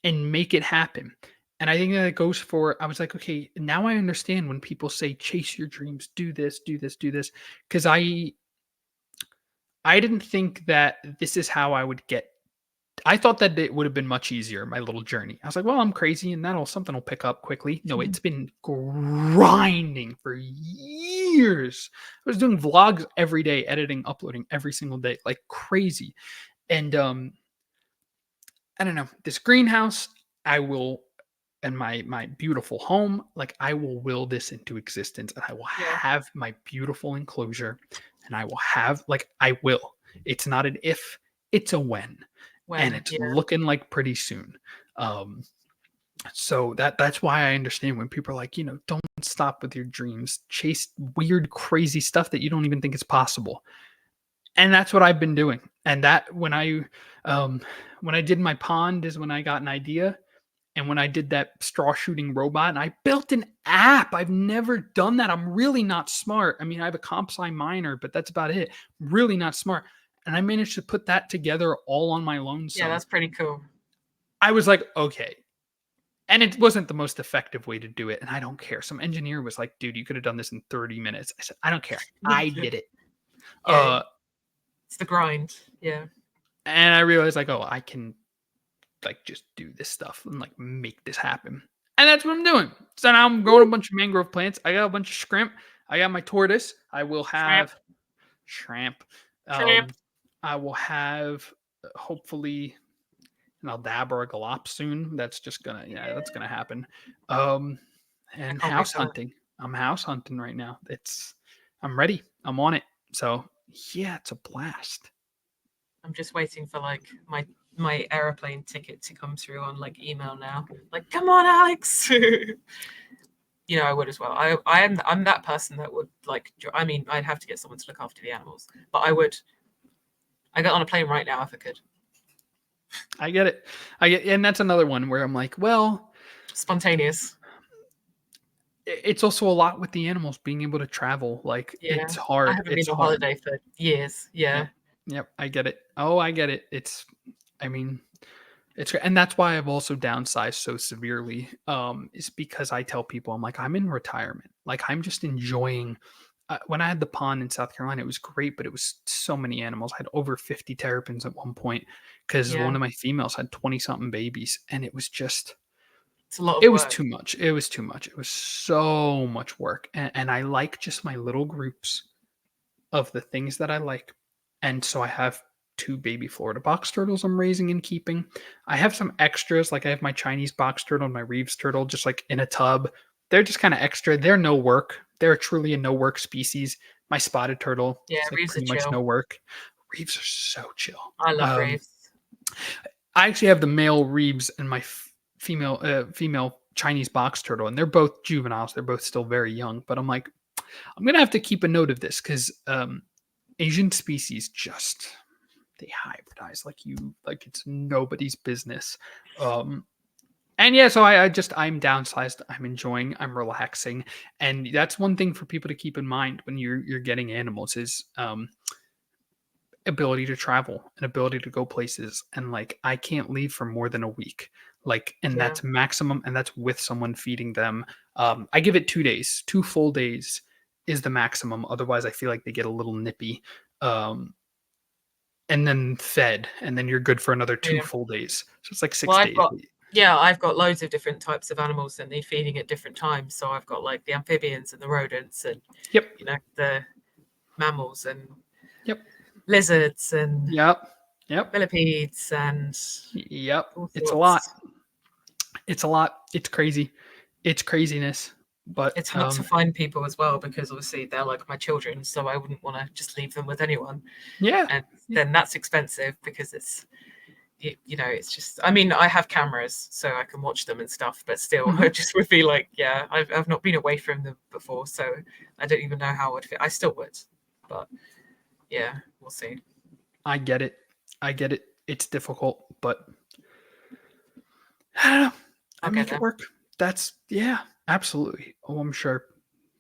and make it happen. And I think that it goes for I was like, okay, now I understand when people say chase your dreams, do this, do this, do this. Because I didn't think that this is how I would get. I thought that it would have been much easier, my little journey. I was like, well, I'm crazy and that'll something will pick up quickly. No, it's been grinding for years. I was doing vlogs every day, editing, uploading every single day, like crazy. And I don't know, this greenhouse, I will and my beautiful home, like I will will this into existence and I will have my beautiful enclosure and I will have like I will. It's not an if, it's a when. And it's looking like pretty soon. So that's why I understand when people are like, don't stop with your dreams. Chase weird, crazy stuff that you don't even think is possible. And that's what I've been doing. And that when I did my pond is when I got an idea. And when I did that straw shooting robot, and I built an app. I've never done that. I'm really not smart. I mean, I have a comp sci minor, but that's about it. Really not smart. And I managed to put that together all on my lonesome. Yeah, that's pretty cool. I was like, okay. And it wasn't the most effective way to do it. And I don't care. Some engineer was like, dude, you could have done this in 30 minutes. I said, I don't care. I did it. Yeah, it's the grind. Yeah. And I realized like, oh, I can like just do this stuff and like make this happen. And that's what I'm doing. So now I'm growing a bunch of mangrove plants. I got a bunch of shrimp. I got my tortoise. I will have shrimp. I will have hopefully an aldab or a galop soon. That's just gonna that's gonna happen. And house hunting. I'm house hunting right now. I'm ready. I'm on it. So yeah, it's a blast. I'm just waiting for like my airplane ticket to come through on like email now. Like, come on, Alex. I would as well. I'm that person that would like. I mean, I'd have to get someone to look after the animals, but I would. I get on a plane right now if I could. I get it. And that's another one where I'm like, well, spontaneous. It's also a lot with the animals being able to travel. Like it's hard. I haven't been on holiday for years. Yeah. Yep. I get it. Oh, I get it. And that's why I've also downsized so severely. Is because I tell people I'm like, I'm in retirement. Like I'm just enjoying. When I had the pond in South Carolina, it was great, but it was so many animals. I had over 50 terrapins at one point because one of my females had 20 something babies, and it was just. It's a lot of it work. was too much. It was too much. It was so much work. And I like just my little groups of the things that I like. And so I have 2 baby Florida box turtles I'm raising and keeping. I have some extras, like I have my Chinese box turtle and my Reeves turtle just like in a tub. They're just kind of extra. They're no work. They're truly a no work species. My spotted turtle, Reeves like pretty much no work. Reeves are so chill. I love Reeves. I actually have the male Reeves and my female Chinese box turtle, and they're both juveniles. They're both still very young, but I'm like, I'm gonna have to keep a note of this because Asian species just they hybridize like it's nobody's business. And yeah, so I'm downsized. I'm enjoying. I'm relaxing, and that's one thing for people to keep in mind when you're getting animals is ability to travel and ability to go places. And like I can't leave for more than a week. Like, and that's maximum, and that's with someone feeding them. I give it 2 days. 2 full days is the maximum. Otherwise, I feel like they get a little nippy. And then fed, and then you're good for another 2 full days. So it's like 6 days. I've got loads of different types of animals and they're feeding at different times. So I've got like the amphibians and the rodents and the mammals and lizards and millipedes and it's a lot. It's crazy. It's craziness. But it's hard to find people as well, because obviously they're like my children, so I wouldn't want to just leave them with anyone. Yeah. And then that's expensive, because it's, you know, it's just, I mean, I have cameras so I can watch them and stuff, but still, I just would be like, yeah, I've not been away from them before, so I don't even know how I'd fit. I still would, but yeah, we'll see. I get it. It's difficult, but I don't know. I make it work. That's, yeah, absolutely. Oh, I'm sure.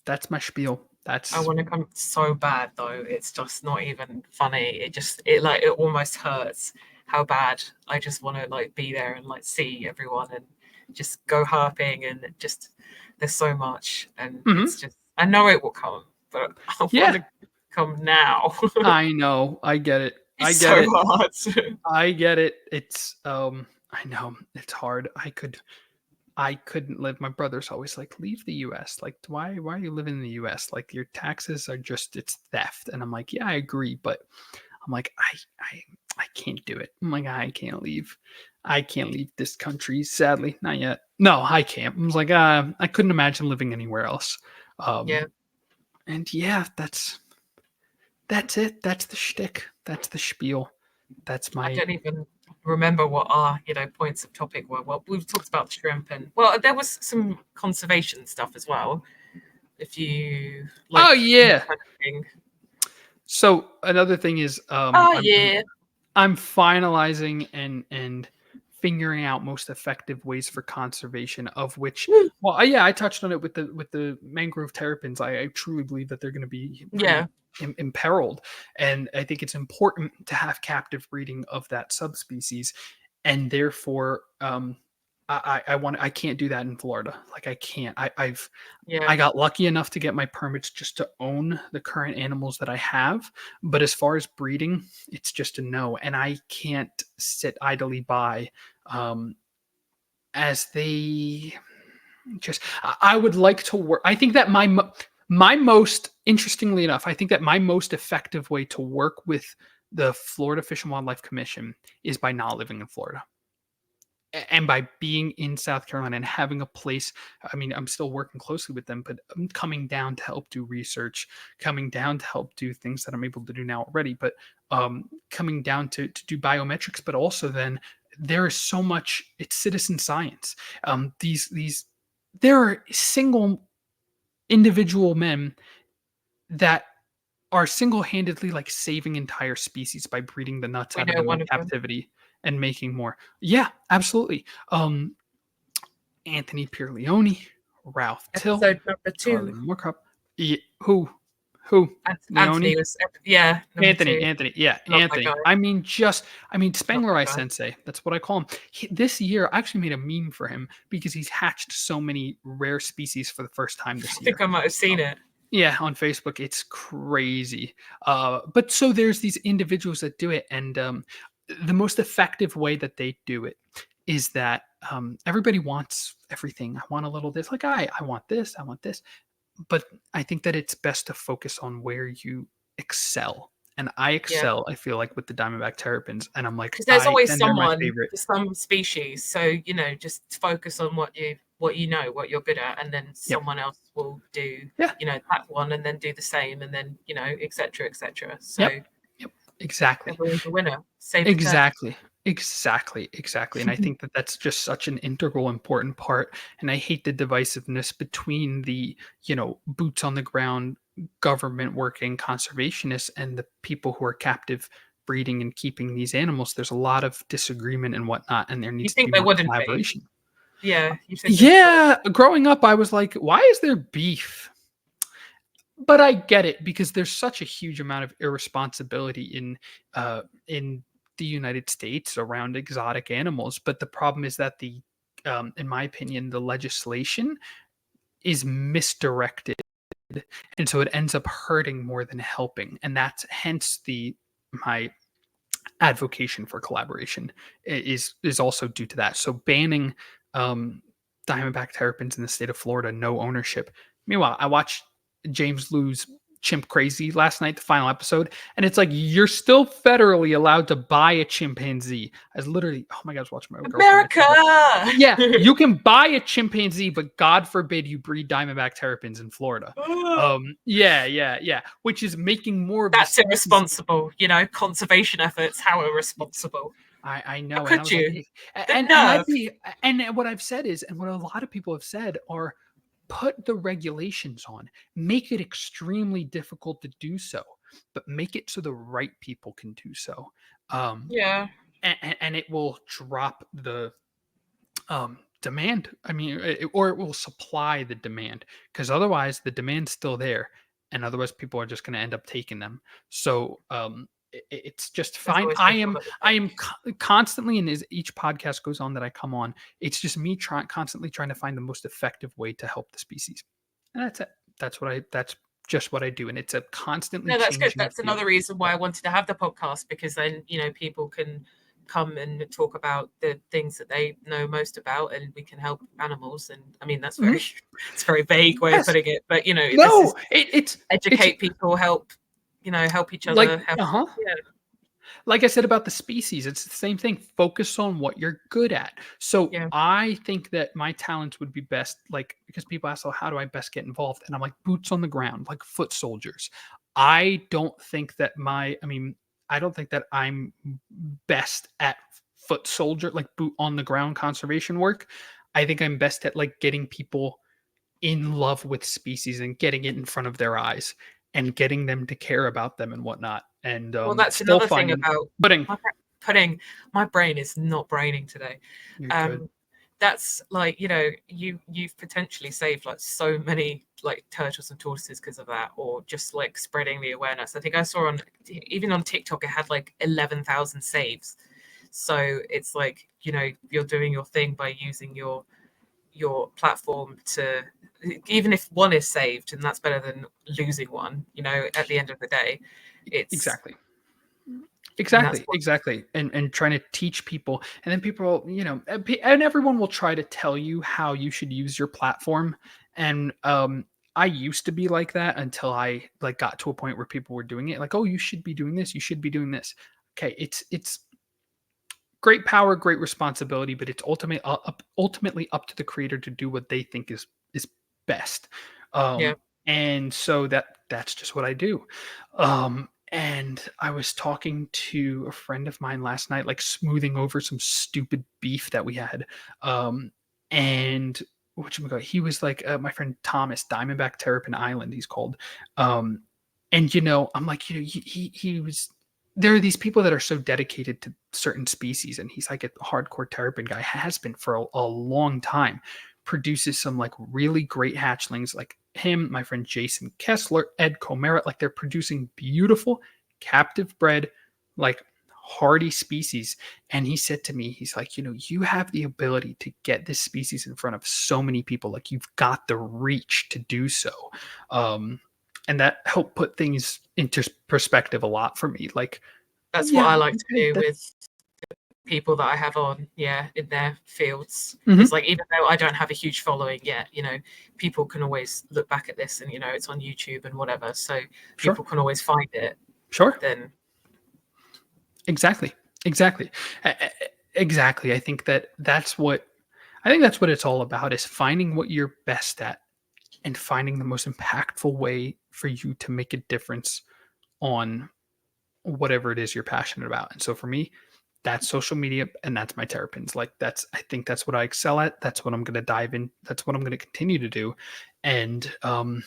That's my spiel. I want to come so bad though. It's just not even funny. It almost hurts how bad I just want to like be there and like see everyone and just go harping, and just there's so much, and it's just, I know it will come, but I want to come now. I know. I get it. I get it. Hard. I get it. It's I know it's hard. I couldn't live. My brother's always like, leave the US. Like, why are you living in the US? Like, your taxes are just, it's theft. And I'm like, yeah, I agree, but I'm like, I can't do it. I'm like, I can't leave. I can't leave this country. Sadly, not yet. No, I can't. I was like, I couldn't imagine living anywhere else. Yeah. And yeah, that's it. That's the shtick. That's the spiel. That's my. I don't even remember what our, you know, points of topic were. Well, we've talked about shrimp, and well, there was some conservation stuff as well. If you like, oh yeah. Kind of thing. So another thing is, I'm finalizing and figuring out most effective ways for conservation, of which, well, yeah, I touched on it with the mangrove terrapins. I truly believe that they're going to be imperiled, and I think it's important to have captive breeding of that subspecies, and therefore, I can't do that in Florida. Like, I can't. I got lucky enough to get my permits just to own the current animals that I have, but as far as breeding, it's just a no, and I can't sit idly by as they just. I would like to work. I think that my most, interestingly enough, I think that my most effective way to work with the Florida Fish and Wildlife Commission is by not living in Florida. And by being in South Carolina and having a place. I mean, I'm still working closely with them, but I'm coming down to help do research, coming down to help do things that I'm able to do now already, but coming down to do biometrics, but also then there is so much, it's citizen science. There are single individual men that are single-handedly like saving entire species by breeding the nuts out of them in captivity and making more. Yeah, absolutely. Anthony Pierleone, Ralph Till, episode number 2. Charlie Moorcroft. Who? Anthony was, yeah. Anthony. Yeah, love Anthony. I mean, Spangler Eye Sensei. That's what I call him. This year, I actually made a meme for him because he's hatched so many rare species for the first time this year. I think I might have seen it. Yeah, on Facebook. It's crazy. But so there's these individuals that do it, and the most effective way that they do it is that everybody wants everything. I want a little this. Like, I want this. I want this. But I think that it's best to focus on where you excel. And I excel, I feel like, with the diamondback terrapins. And I'm like, because there's always someone for some species. So, you know, just focus on what you know, what you're good at, and then someone else will do, you know, that one, and then do the same, and then, you know, etc., etc. So, exactly, everyone's a winner. Exactly. And I think that that's just such an integral, important part. And I hate the divisiveness between the, you know, boots on the ground, government working conservationists and the people who are captive breeding and keeping these animals. There's a lot of disagreement and whatnot, and there needs to be more collaboration. Yeah. Growing up, I was like, why is there beef? But I get it, because there's such a huge amount of irresponsibility in the United States around exotic animals. But the problem is that in my opinion, the legislation is misdirected, and so it ends up hurting more than helping. And that's hence my advocation for collaboration is also due to that. So banning diamondback terrapins in the state of Florida, no ownership. Meanwhile, I watched James Lou's Chimp Crazy last night, the final episode, and it's like you're still federally allowed to buy a chimpanzee. I was literally, oh my god, I was watching my girlfriend. America. Yeah, you can buy a chimpanzee, but God forbid you breed diamondback terrapins in Florida. Yeah, which is making more of that's irresponsible. Conservation efforts. How irresponsible. I know. How could and I was you? like, and what I've said is, and what a lot of people have said are, put the regulations on, make it extremely difficult to do so, but make it so the right people can do so. Yeah. And it will drop the demand. I mean, or it will supply the demand, because otherwise the demand's still there, and otherwise people are just going to end up taking them. So it's just fine. I am constantly, and as each podcast goes on that I come on, it's just me constantly trying to find the most effective way to help the species, and that's it. That's just what I do, and it's a constantly. No, that's good. That's field. another reason why I wanted to have the podcast, because then people can come and talk about the things that they know most about, and we can help animals. And I mean, that's very it's a very vague way of putting it, but it's educate people, help help each other. Like I said about the species, it's the same thing. Focus on what you're good at. So I think that my talents would be best, like, because people ask, "Oh, how do I best get involved?" And I'm like, boots on the ground, like foot soldiers. I don't think that I'm best at foot soldier, like boot on the ground conservation work. I think I'm best at like getting people in love with species and getting it in front of their eyes and getting them to care about them and whatnot. And well, that's another thing about pudding. My brain is not braining today. That's like, you've potentially saved like so many like turtles and tortoises because of that, or just like spreading the awareness. I think I saw even on TikTok, it had like 11,000 saves. So it's like, you're doing your thing by using your platform to, even if one is saved, and that's better than losing one, at the end of the day. It's exactly and trying to teach people, and then people, and everyone will try to tell you how you should use your platform. And I used to be like that until I like got to a point where people were doing it like, "Oh, you should be doing this, you should be doing this." Okay, it's great power, great responsibility, but it's ultimately up to the creator to do what they think is best. And so that's just what I do. And I was talking to a friend of mine last night, like smoothing over some stupid beef that we had. And he was like, my friend Thomas, Diamondback Terrapin Island, he's called. And I'm like, he was. There are these people that are so dedicated to certain species, and he's like a hardcore terrapin guy, has been for a long time, produces some like really great hatchlings, like him, my friend Jason Kessler, Ed Comera, like they're producing beautiful captive bred, like hardy species. And he said to me, he's like, you have the ability to get this species in front of so many people, like you've got the reach to do so. And that helped put things into perspective a lot for me. Like, that's what I like to do with people that I have on, in their fields. It's like, even though I don't have a huge following yet, people can always look back at this, and it's on YouTube and whatever, so people can always find it. Then exactly. I think that's what it's all about, is finding what you're best at and finding the most impactful way for you to make a difference on whatever it is you're passionate about. And so for me, that's social media, and that's my terrapins. Like I think that's what I excel at. That's what I'm going to dive in. That's what I'm going to continue to do. And I'm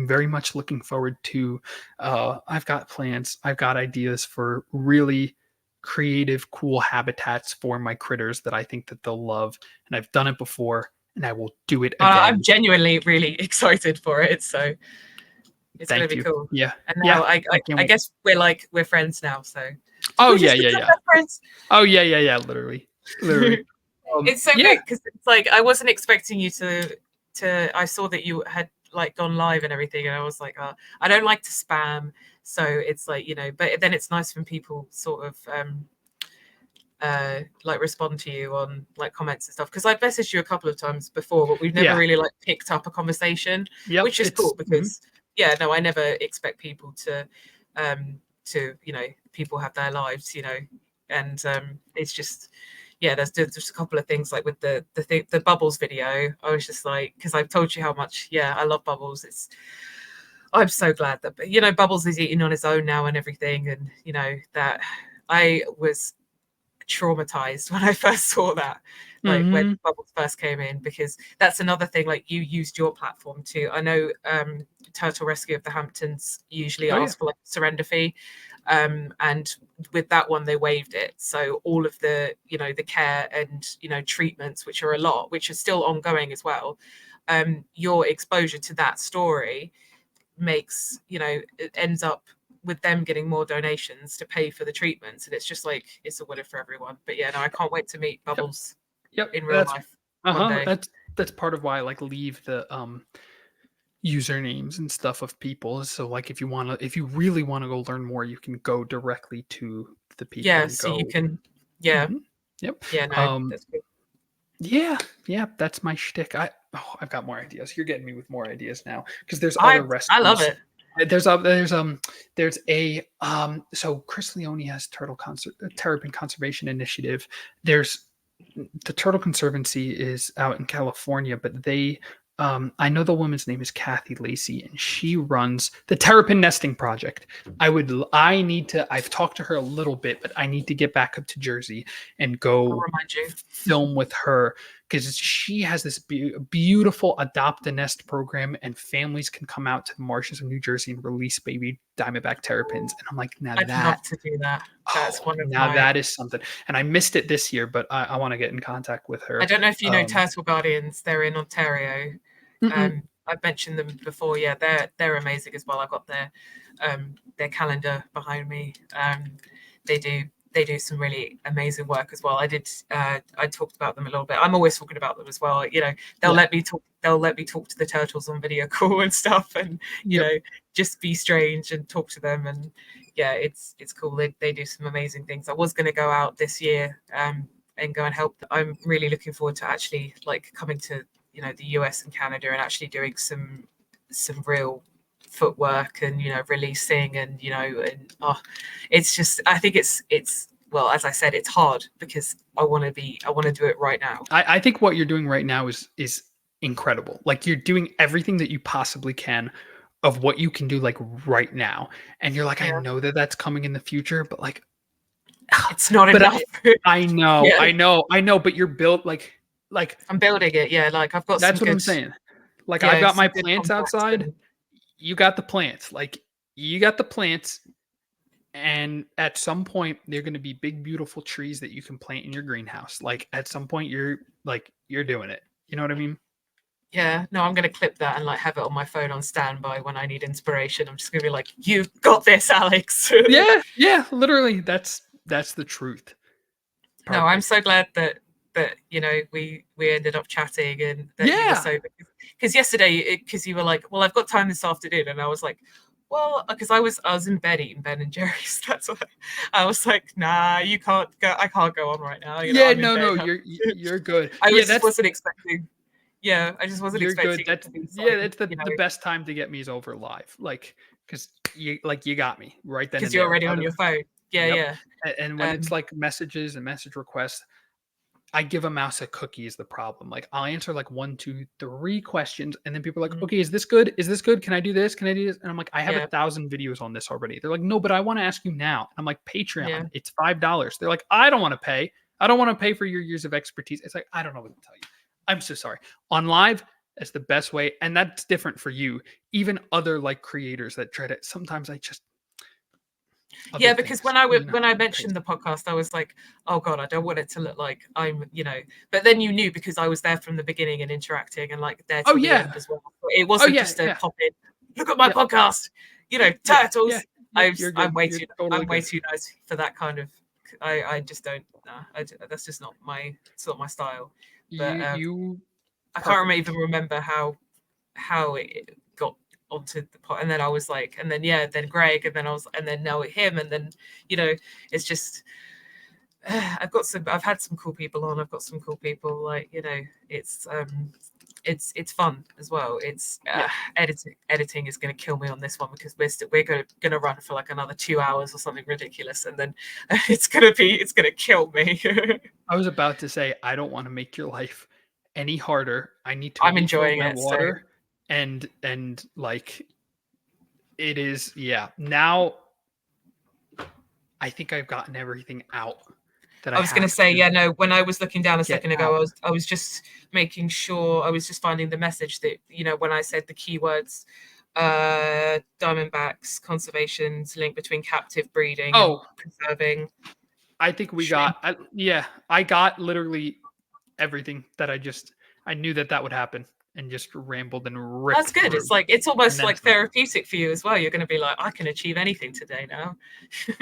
very much looking forward to, I've got plans, I've got ideas for really creative, cool habitats for my critters that I think that they'll love. And I've done it before, and I will do it again. I'm genuinely really excited for it. So it's going to be cool. Yeah. And now I guess we're friends now. So. Oh yeah. Oh yeah. Literally. It's so big, because it's like I wasn't expecting you to. I saw that you had like gone live and everything, and I was like, I don't like to spam, so it's like, but then it's nice when people sort of like respond to you on like comments and stuff, because I've messaged you a couple of times before, but we've never really like picked up a conversation, which is cool, because yeah, no, I never expect people to, people have their lives, and it's just, yeah, there's just a couple of things like with the Bubbles video. I was just like, because I've told you how much, I love Bubbles. I'm so glad that, Bubbles is eating on his own now and everything, and that I was traumatized when I first saw that, like when Bubbles first came in, because that's another thing, like you used your platform too. I know Turtle Rescue of the Hamptons usually ask for like a surrender fee, and with that one they waived it, so all of the the care and treatments, which are a lot, which are still ongoing as well, your exposure to that story makes it ends up with them getting more donations to pay for the treatments, and it's just like it's a winner for everyone. But yeah, no, I can't wait to meet Bubbles in real life one day. That's part of why I like leave the usernames and stuff of people, so like if you really want to go learn more, you can go directly to the people. Yeah, so you can Yep. Yeah, no, that's good. Yeah, that's my shtick. I've got more ideas. You're getting me with more ideas now, because there's other rescues. I love it. There's a so Chris Leone has Terrapin Conservation Initiative. There's the Turtle Conservancy is out in California, but they I know the woman's name is Kathy Lacey, and she runs the Terrapin Nesting Project. I've talked to her a little bit, but I need to get back up to Jersey and go film with her, because she has this beautiful Adopt a Nest program, and families can come out to the marshes of New Jersey and release baby diamondback terrapins. And I'm like, I'd love to do that. That's that is something. And I missed it this year, but I want to get in contact with her. I don't know if you know Turtle Guardians. They're in Ontario. I've mentioned them before. Yeah, they're amazing as well. I've got their calendar behind me. They do some really amazing work as well. I talked about them a little bit. I'm always talking about them as well. They'll let me talk. They'll let me talk to the turtles on video call and stuff, and just be strange and talk to them. And yeah, it's cool. They do some amazing things. I was going to go out this year and go and help. I'm really looking forward to actually like coming to the US and Canada and actually doing some real footwork and releasing and it's just, I think it's well, as I said, it's hard because I want to do it right now. I think what you're doing right now is incredible. Like, you're doing everything that you possibly can of what you can do like right now, and you're like, I know that that's coming in the future, but like it's not enough. I know, but you're built like I'm building it. Yeah, like I've got. That's what I'm saying. Like, I've got my plants outside. You got the plants. Like, you got the plants, and at some point they're going to be big, beautiful trees that you can plant in your greenhouse. Like, at some point you're doing it. You know what I mean? Yeah. No, I'm going to clip that and like have it on my phone on standby when I need inspiration. I'm just going to be like, "You've got this, Alex." Yeah. Literally, that's the truth. Perfect. No, I'm so glad that we ended up chatting, and that you were so, because yesterday, because you were like, well, I've got time this afternoon, and I was like, well, because I was in bed eating Ben and Jerry's. That's why I was like, nah, you can't go. I can't go on right now. You're good. I just wasn't expecting. Yeah, I just wasn't expecting. That's the best time to get me is over live, like, because you got me right then. Because you're already on your phone. Yeah. And when it's like messages and message requests, I give a mouse a cookie is the problem. Like, I'll answer like 1, 2, 3 questions, and then people are like, okay, is this good? Is this good? Can I do this? Can I do this? And I'm like, I have 1,000 videos on this already. They're like, no, but I want to ask you now. And I'm like, Patreon, it's $5. They're like, I don't want to pay. I don't want to pay for your years of expertise. It's like, I don't know what to tell you. I'm so sorry. On live, that's the best way. And that's different for you. Even other like creators that try to, sometimes I just, because when I mentioned the podcast, I was like, oh god, I don't want it to look like I'm, but then you knew, because I was there from the beginning and interacting and like there till the end as well. It wasn't just a pop in, look at my podcast, turtles. I'm way too nice for that kind of. I just don't. That's just not my style. But I can't even remember how it got onto the pot, and then I was like, and then then Greg, and then and then now him, and then it's just I've had some cool people on. I've got some cool people, like it's it's fun as well. It's editing is going to kill me on this one because we're going to run for like another 2 hours or something ridiculous, and then it's going to kill me. I was about to say, I don't want to make your life any harder. I need to I'm refill enjoying my it, water, and like it is. Yeah, now I think I've gotten everything out. I was going to say, when I was looking down a second ago, I was just making sure, I was just finding the message that, when I said the keywords, diamondbacks, conservation's link between captive breeding and preserving. I think we got, I got literally everything that I knew that would happen, and just rambled and ripped. That's good. Through. It's almost like therapeutic for you as well. You're going to be like, I can achieve anything today now. Just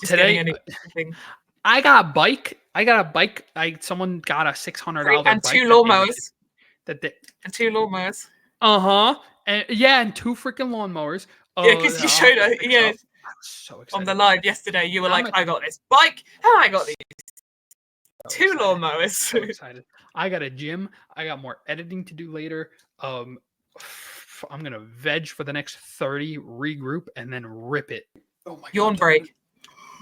today, getting anything. I got a bike. Someone got a $600 and bike. Two lawnmowers. And 2 lawnmowers. And 2 freaking lawnmowers. Because you showed us. Yeah. I was so excited. On the live yesterday, you were like, I got this bike, and I got these 2 lawnmowers. So excited. I got a gym. I got more editing to do later. I'm gonna veg for the next 30, regroup, and then rip it. Oh my Yawn God. Break.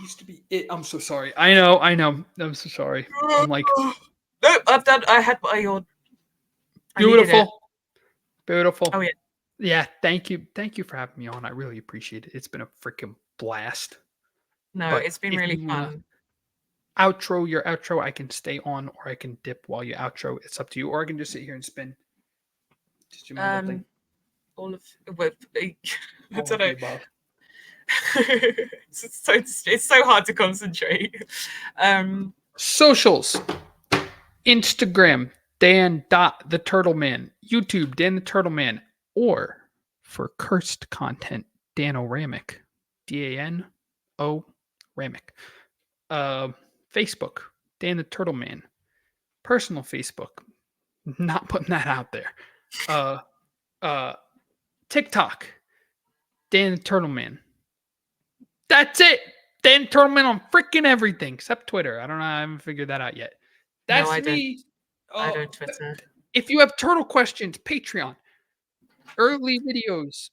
Used to be it. I'm so sorry. I know. I'm so sorry. I'm like, nope. I had my yawn. Beautiful. Oh yeah. Yeah. Thank you for having me on. I really appreciate it. It's been a freaking blast. No, it's been really fun. Outro your outro. I can stay on, or I can dip while you outro. It's up to you, or I can just sit here and spin. Just do my thing. All of I don't know. It's so hard to concentrate. Socials: Instagram Dan.the-Turtle-Man, YouTube Dan the Turtle Man, or for cursed content Dano Ramick, DANO Ramick. Facebook Dan the Turtle Man, personal Facebook, not putting that out there. TikTok Dan the Turtle Man. That's it. Dan Turtle Man on freaking everything except Twitter. I don't know. I haven't figured that out yet. That's me. I don't Twitter. If you have turtle questions, Patreon, early videos,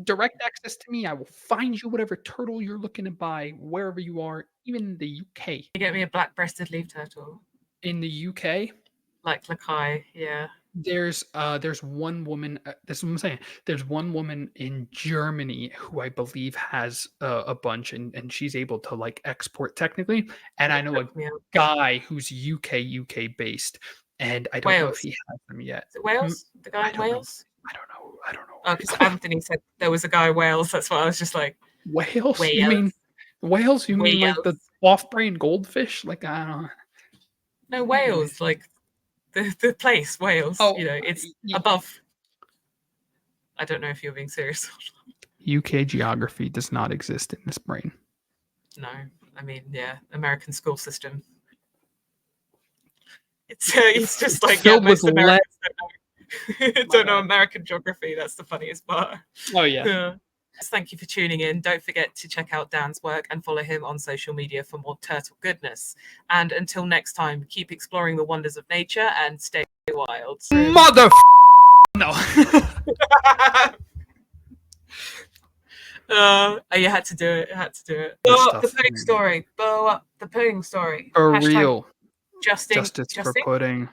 direct access to me. I will find you whatever turtle you're looking to buy, wherever you are, even in the UK. You get me a black-breasted leaf turtle. In the UK? Like Lakai, yeah. There's one woman. That's what I'm saying. There's one woman in Germany who I believe has a bunch, and she's able to like export technically. And I know a guy who's UK based, and I don't know if he has them yet. Is it Wales? The guy in Wales? I don't know. Oh, because Anthony said there was a guy in Wales. That's why I was just like, Wales? You mean Wales? You mean like the off-brain goldfish? Like I don't know. No, Wales, like. The place, Wales, it's above. I don't know if you're being serious. UK geography does not exist in this brain. No, I mean, American school system. It's just like most Americans don't know American geography. That's the funniest part. Oh yeah. Thank you for tuning in. Don't forget to check out Dan's work and follow him on social media for more turtle goodness. And until next time, keep exploring the wonders of nature and stay wild. No. You had to do it. Blow up the pudding story. Blow up the pudding story. For real. Justice for pudding.